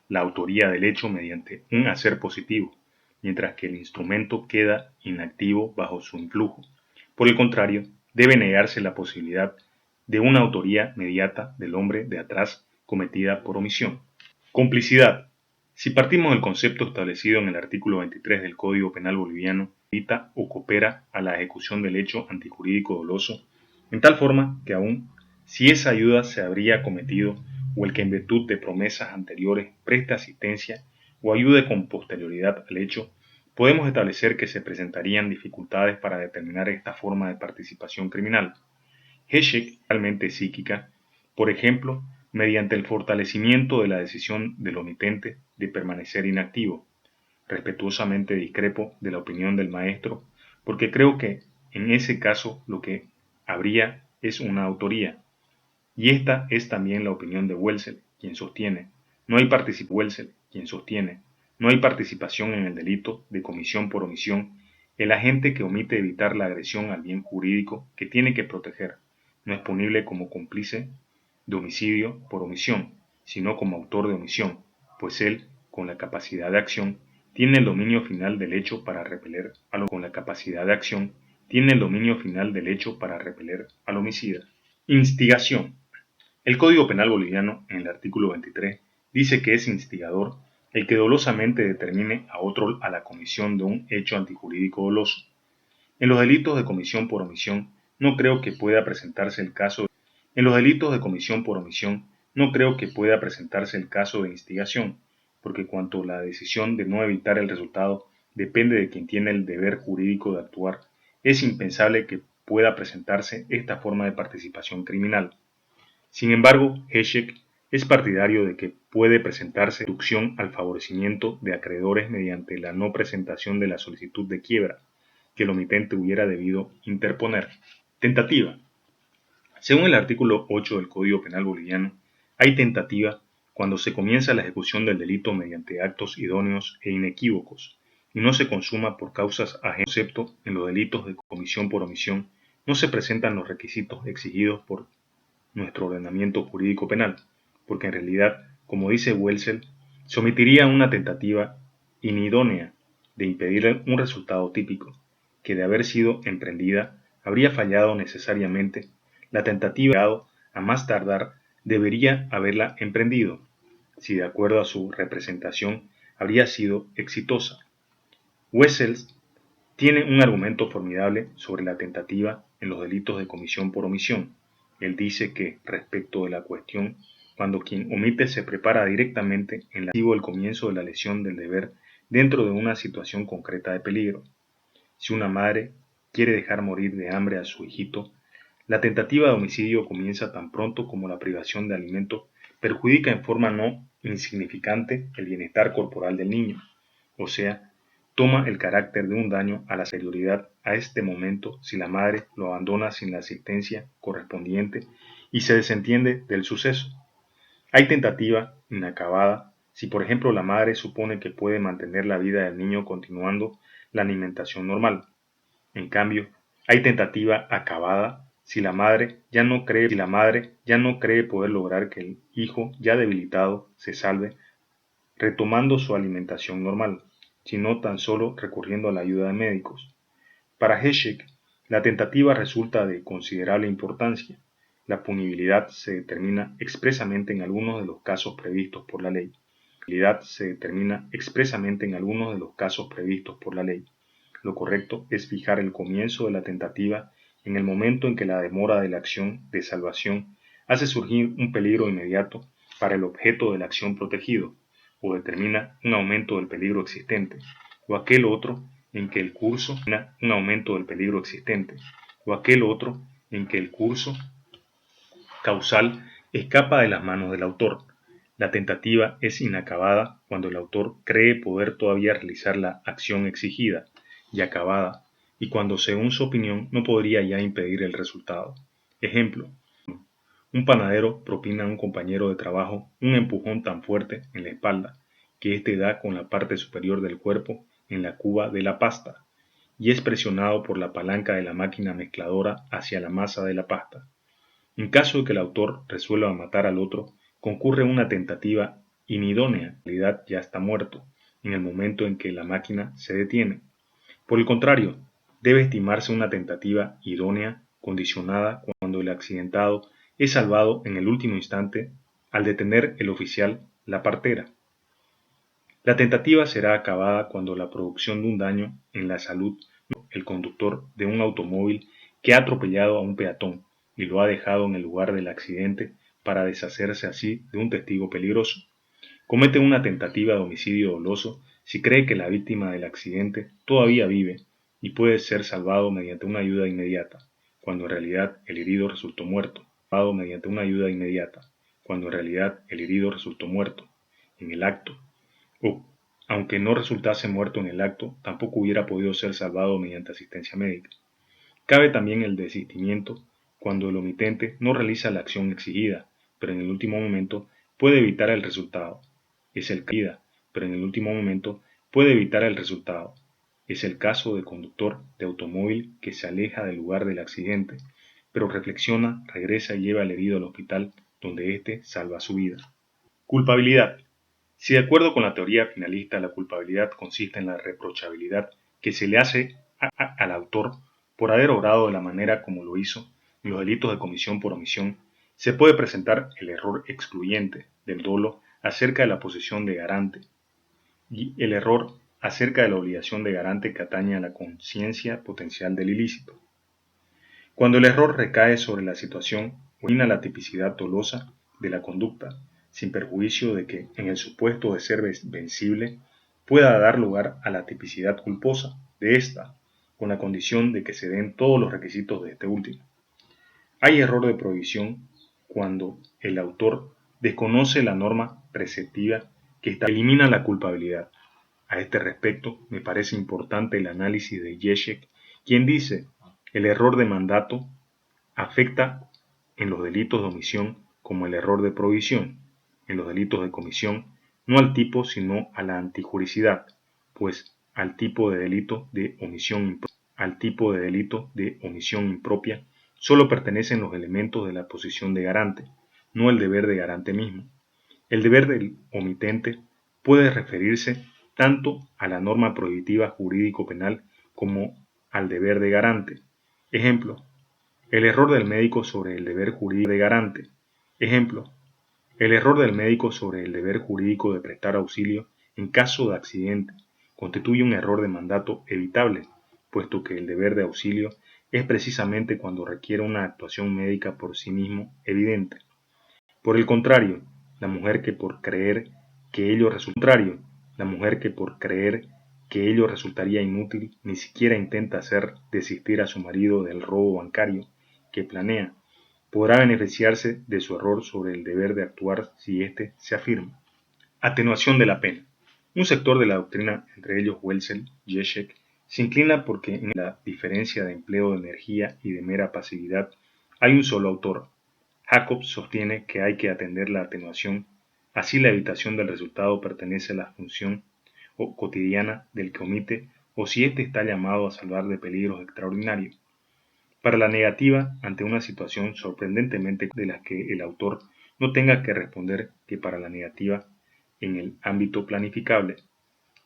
un hacer positivo, mientras que el instrumento queda inactivo bajo su influjo. Por el contrario, debe negarse la posibilidad de una autoría mediata del hombre de atrás cometida por omisión. Complicidad. Si partimos del concepto establecido en el artículo 23 del Código Penal boliviano, evita o coopera a la ejecución del hecho antijurídico doloso, en tal forma que aun si esa ayuda se habría cometido, o el que en virtud de promesas anteriores preste asistencia o ayude con posterioridad al hecho, podemos establecer que se presentarían dificultades para determinar esta forma de participación criminal. Heschek, realmente psíquica, por ejemplo, mediante el fortalecimiento de la decisión del omitente de permanecer inactivo. Respetuosamente discrepo de la opinión del maestro, porque creo que en ese caso lo que habría es una autoría. Y esta es también la opinión de Wells, quien sostiene: No hay participación en el delito de comisión por omisión. El agente que omite evitar la agresión al bien jurídico que tiene que proteger no es punible como cómplice de homicidio por omisión, sino como autor de omisión, pues él, con la capacidad de acción, tiene el dominio final del hecho para repeler al homicida. Instigación. El Código Penal boliviano, en el artículo 23, dice que es instigador el que dolosamente determine a otro a la comisión de un hecho antijurídico doloso. En los delitos de comisión por omisión, no creo que pueda presentarse el caso de instigación, porque cuanto la decisión de no evitar el resultado depende de quien tiene el deber jurídico de actuar, es impensable que pueda presentarse esta forma de participación criminal. Sin embargo, Heschek es partidario de que puede presentarse inducción al favorecimiento de acreedores mediante la no presentación de la solicitud de quiebra que el omitente hubiera debido interponer. Tentativa. Según el artículo 8 del Código Penal boliviano, hay tentativa cuando se comienza la ejecución del delito mediante actos idóneos e inequívocos y no se consuma por causas ajenas. Excepto en los delitos de comisión por omisión, no se presentan los requisitos exigidos por nuestro ordenamiento jurídico penal, porque en realidad, como dice Welzel, se omitiría una tentativa inidónea de impedir un resultado típico, que de haber sido emprendida habría fallado necesariamente. La tentativa, a más tardar, debería haberla emprendido, si de acuerdo a su representación habría sido exitosa. Wessels tiene un argumento formidable sobre la tentativa en los delitos de comisión por omisión. Él dice que, respecto de la cuestión, cuando quien omite se prepara directamente en el comienzo de la lesión del deber dentro de una situación concreta de peligro. Si una madre quiere dejar morir de hambre a su hijito, la tentativa de homicidio comienza tan pronto como la privación de alimento perjudica en forma no insignificante el bienestar corporal del niño, o sea, toma el carácter de un daño a la seguridad a este momento si la madre lo abandona sin la asistencia correspondiente y se desentiende del suceso. Hay tentativa inacabada si, por ejemplo, la madre supone que puede mantener la vida del niño continuando la alimentación normal. En cambio, hay tentativa acabada si la madre ya no cree poder lograr que el hijo ya debilitado se salve retomando su alimentación normal, sino tan solo recurriendo a la ayuda de médicos. Para Heschek, la tentativa resulta de considerable importancia. La punibilidad se determina expresamente en algunos de los casos previstos por la ley. Lo correcto es fijar el comienzo de la tentativa en el momento en que la demora de la acción de salvación hace surgir un peligro inmediato para el objeto de la acción protegido, o determina un aumento del peligro existente, o aquel otro en que el curso causal escapa de las manos del autor. La tentativa es inacabada cuando el autor cree poder todavía realizar la acción exigida y acabada, y cuando según su opinión no podría ya impedir el resultado. Ejemplo: un panadero propina a un compañero de trabajo un empujón tan fuerte en la espalda que éste da con la parte superior del cuerpo en la cuba de la pasta y es presionado por la palanca de la máquina mezcladora hacia la masa de la pasta. En caso de que el autor resuelva matar al otro, concurre una tentativa inidónea, en realidad ya está muerto en el momento en que la máquina se detiene. Por el contrario, debe estimarse una tentativa idónea condicionada cuando el accidentado es salvado en el último instante al detener el oficial la partera. La tentativa será acabada cuando la producción de un daño en la salud el conductor de un automóvil que ha atropellado a un peatón y lo ha dejado en el lugar del accidente para deshacerse así de un testigo peligroso. Comete una tentativa de homicidio doloso si cree que la víctima del accidente todavía vive y puede ser salvado mediante una ayuda inmediata, cuando en realidad el herido resultó muerto. En el acto, o, aunque no resultase muerto en el acto, tampoco hubiera podido ser salvado mediante asistencia médica. Cabe también el desistimiento cuando el omitente no realiza la acción exigida, pero en el último momento puede evitar el resultado. Es el caída, pero en el último momento puede evitar el resultado. Es el caso del conductor de automóvil que se aleja del lugar del accidente, pero reflexiona, regresa y lleva al herido al hospital, donde éste salva su vida. Culpabilidad. Si de acuerdo con la teoría finalista la culpabilidad consiste en la reprochabilidad que se le hace al autor por haber obrado de la manera como lo hizo en los delitos de comisión por omisión, se puede presentar el error excluyente del dolo acerca de la posición de garante y el error acerca de la obligación de garante que atañe a la conciencia potencial del ilícito. Cuando el error recae sobre la situación, orina la tipicidad dolosa de la conducta, sin perjuicio de que, en el supuesto de ser vencible, pueda dar lugar a la tipicidad culposa de ésta, con la condición de que se den todos los requisitos de este último. Hay error de prohibición cuando el autor desconoce la norma preceptiva que elimina la culpabilidad. A este respecto, me parece importante el análisis de Ježek, quien dice: el error de mandato afecta en los delitos de omisión como el error de prohibición, en los delitos de comisión, no al tipo sino a la antijuricidad, pues al tipo de delito de omisión impropia solo pertenecen los elementos de la posición de garante, no el deber de garante mismo. El deber del omitente puede referirse tanto a la norma prohibitiva jurídico-penal como al deber de garante. Ejemplo: el error del médico sobre el deber jurídico de garante. Ejemplo: el error del médico sobre el deber jurídico de prestar auxilio en caso de accidente constituye un error de mandato evitable, puesto que el deber de auxilio es precisamente cuando requiere una actuación médica por sí mismo evidente. Por el contrario, la mujer que por creer que ello resultaría inútil, ni siquiera intenta hacer desistir a su marido del robo bancario que planea, podrá beneficiarse de su error sobre el deber de actuar si éste se afirma. Atenuación de la pena. Un sector de la doctrina, entre ellos Wetzel, Ježek, se inclina porque en la diferencia de empleo de energía y de mera pasividad hay un solo autor. Jacobs sostiene que hay que atender la atenuación, así la evitación del resultado pertenece a la función cotidiana del que omite o si éste está llamado a salvar de peligros extraordinarios. Para la negativa ante una situación sorprendentemente de la que el autor no tenga que responder que para la negativa en el ámbito planificable.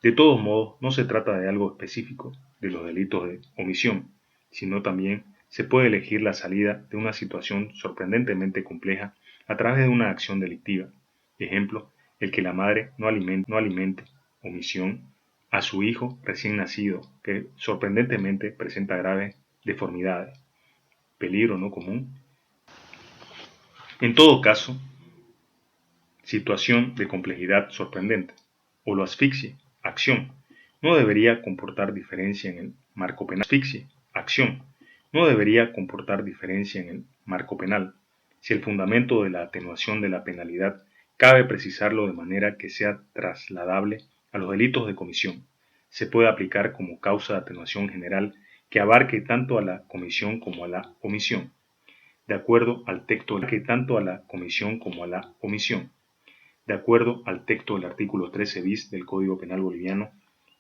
De todos modos, no se trata de algo específico de los delitos de omisión, sino también se puede elegir la salida de una situación sorprendentemente compleja a través de una acción delictiva. Ejemplo: el que la madre no alimente, omisión, a su hijo recién nacido, que sorprendentemente presenta graves deformidades, peligro no común. En todo caso, situación de complejidad sorprendente, o lo asfixie, acción, no debería comportar diferencia en el marco penal. Asfixie, acción, no debería comportar diferencia en el marco penal. Si el fundamento de la atenuación de la penalidad cabe precisarlo de manera que sea trasladable a los delitos de comisión, se puede aplicar como causa de atenuación general que abarque tanto a la comisión como a la omisión, de acuerdo al texto De acuerdo al texto del artículo 13 bis del Código Penal boliviano,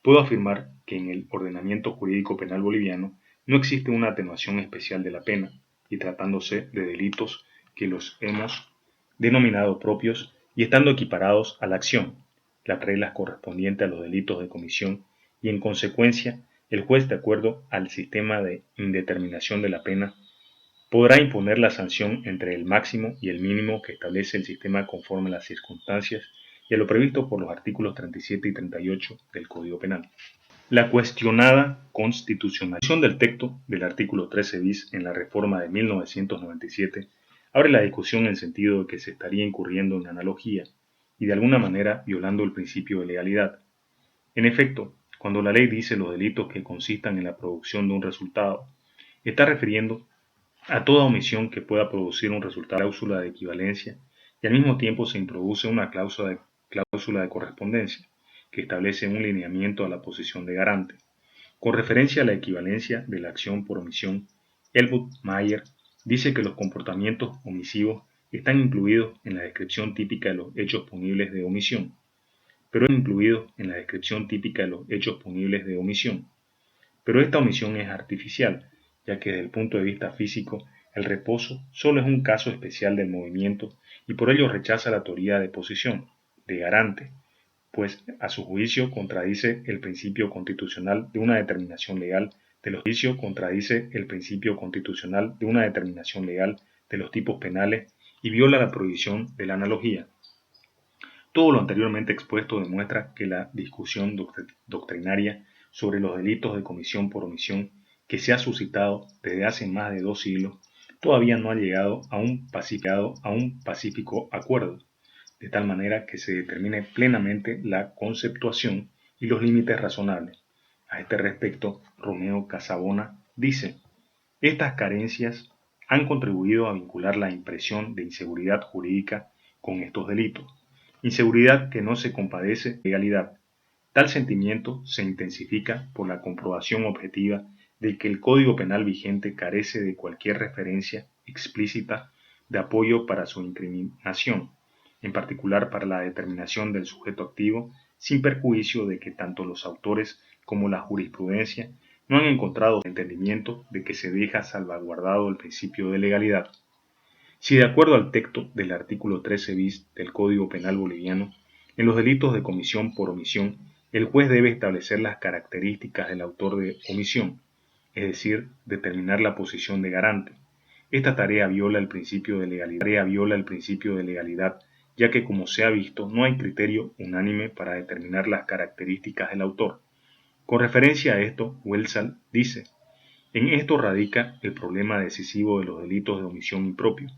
puedo afirmar que en el ordenamiento jurídico penal boliviano no existe una atenuación especial de la pena, y tratándose de delitos que los hemos denominado propios y estando equiparados a la acción, las reglas correspondientes a los delitos de comisión, y en consecuencia el juez, de acuerdo al sistema de indeterminación de la pena, podrá imponer la sanción entre el máximo y el mínimo que establece el sistema conforme a las circunstancias y a lo previsto por los artículos 37 y 38 del Código Penal. La cuestionada constitucionalización del texto del artículo 13 bis en la reforma de 1997 abre la discusión en sentido de que se estaría incurriendo en analogía y de alguna manera violando el principio de legalidad. En efecto, cuando la ley dice los delitos que consistan en la producción de un resultado, está refiriendo a toda omisión que pueda producir un resultado, cláusula de equivalencia, y al mismo tiempo se introduce una cláusula de correspondencia que establece un lineamiento a la posición de garante. Con referencia a la equivalencia de la acción por omisión, Helmut Mayer dice que los comportamientos omisivos están incluidos en la descripción típica de los hechos punibles de omisión. pero es incluido en la descripción típica de los hechos punibles de omisión. Pero esta omisión es artificial, ya que desde el punto de vista físico, el reposo solo es un caso especial del movimiento y por ello rechaza la teoría de posición, de garante, pues a su juicio contradice el principio constitucional de una determinación legal de los juicios contradice el principio constitucional de una determinación legal de los tipos penales y viola la prohibición de la analogía. Todo lo anteriormente expuesto demuestra que la discusión doctrinaria sobre los delitos de comisión por omisión que se ha suscitado desde hace más de 2 siglos todavía no ha llegado a un pacífico acuerdo, de tal manera que se determine plenamente la conceptuación y los límites razonables. A este respecto, Romeo Casabona dice: estas carencias han contribuido a vincular la impresión de inseguridad jurídica con estos delitos, inseguridad que no se compadece de legalidad. Tal sentimiento se intensifica por la comprobación objetiva de que el Código Penal vigente carece de cualquier referencia explícita de apoyo para su incriminación, en particular para la determinación del sujeto activo, sin perjuicio de que tanto los autores como la jurisprudencia no han encontrado entendimiento de que se deja salvaguardado el principio de legalidad. Si de acuerdo al texto del artículo 13 bis del Código Penal boliviano, en los delitos de comisión por omisión, el juez debe establecer las características del autor de omisión, es decir, determinar la posición de garante. Esta tarea viola el principio de legalidad, ya que, como se ha visto, no hay criterio unánime para determinar las características del autor. Con referencia a esto, Welsal dice: en esto radica el problema decisivo de los delitos de omisión impropio,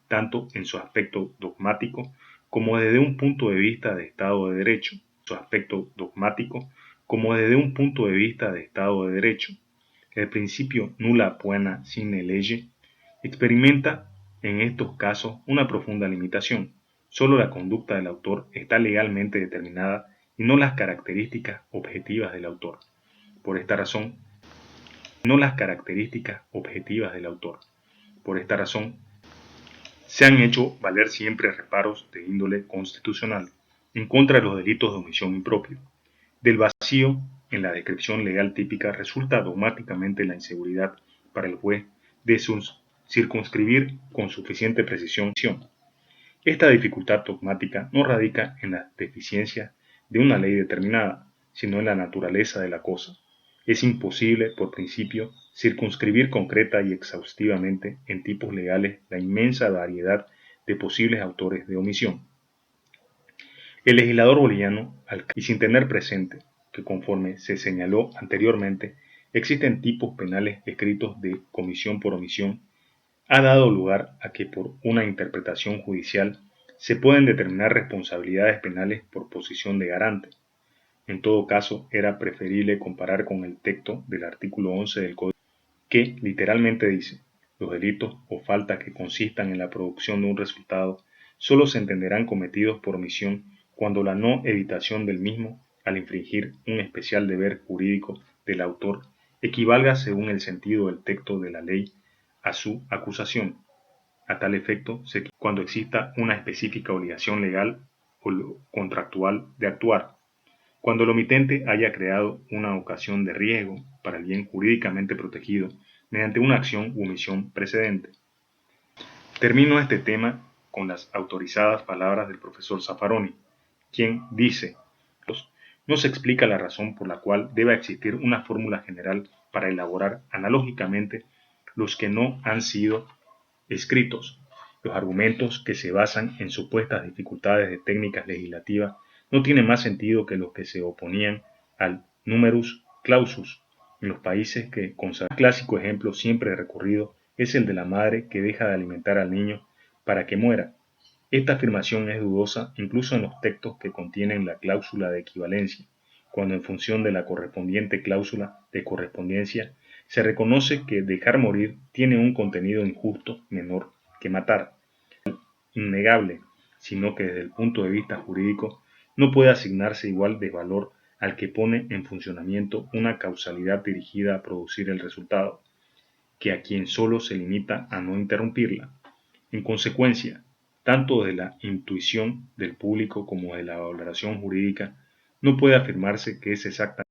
tanto en su aspecto dogmático como desde un punto de vista de Estado de Derecho. El principio nulla poena sine lege experimenta en estos casos una profunda limitación. Solo la conducta del autor está legalmente determinada y no las características objetivas del autor. Por esta razón, se han hecho valer siempre reparos de índole constitucional en contra de los delitos de omisión impropio. Del vacío en la descripción legal típica resulta dogmáticamente la inseguridad para el juez de circunscribir con suficiente precisión. Esta dificultad dogmática no radica en la deficiencia de una ley determinada, sino en la naturaleza de la cosa. Es imposible, por principio, circunscribir concreta y exhaustivamente en tipos legales la inmensa variedad de posibles autores de omisión. El legislador boliviano, y sin tener presente que, conforme se señaló anteriormente, existen tipos penales escritos de comisión por omisión, ha dado lugar a que por una interpretación judicial se pueden determinar responsabilidades penales por posición de garante. En todo caso, era preferible comparar con el texto del artículo 11 del Código, que literalmente dice: los delitos o faltas que consistan en la producción de un resultado solo se entenderán cometidos por omisión cuando la no evitación del mismo, al infringir un especial deber jurídico del autor, equivalga según el sentido del texto de la ley a su acusación. A tal efecto, cuando exista una específica obligación legal o contractual de actuar, cuando el omitente haya creado una ocasión de riesgo para el bien jurídicamente protegido mediante una acción u omisión precedente. Termino este tema con las autorizadas palabras del profesor Zaffaroni, quien dice: no se explica la razón por la cual deba existir una fórmula general para elaborar analógicamente los que no han sido escritos. Los argumentos que se basan en supuestas dificultades de técnicas legislativas no tienen más sentido que los que se oponían al numerus clausus en los países que consagran. Un clásico ejemplo siempre recurrido es el de la madre que deja de alimentar al niño para que muera. Esta afirmación es dudosa incluso en los textos que contienen la cláusula de equivalencia, cuando en función de la correspondiente cláusula de correspondencia se reconoce que dejar morir tiene un contenido injusto menor que matar. Innegable, sino que desde el punto de vista jurídico no puede asignarse igual de valor al que pone en funcionamiento una causalidad dirigida a producir el resultado, que a quien solo se limita a no interrumpirla. En consecuencia, tanto de la intuición del público como de la valoración jurídica, no puede afirmarse que es exactamente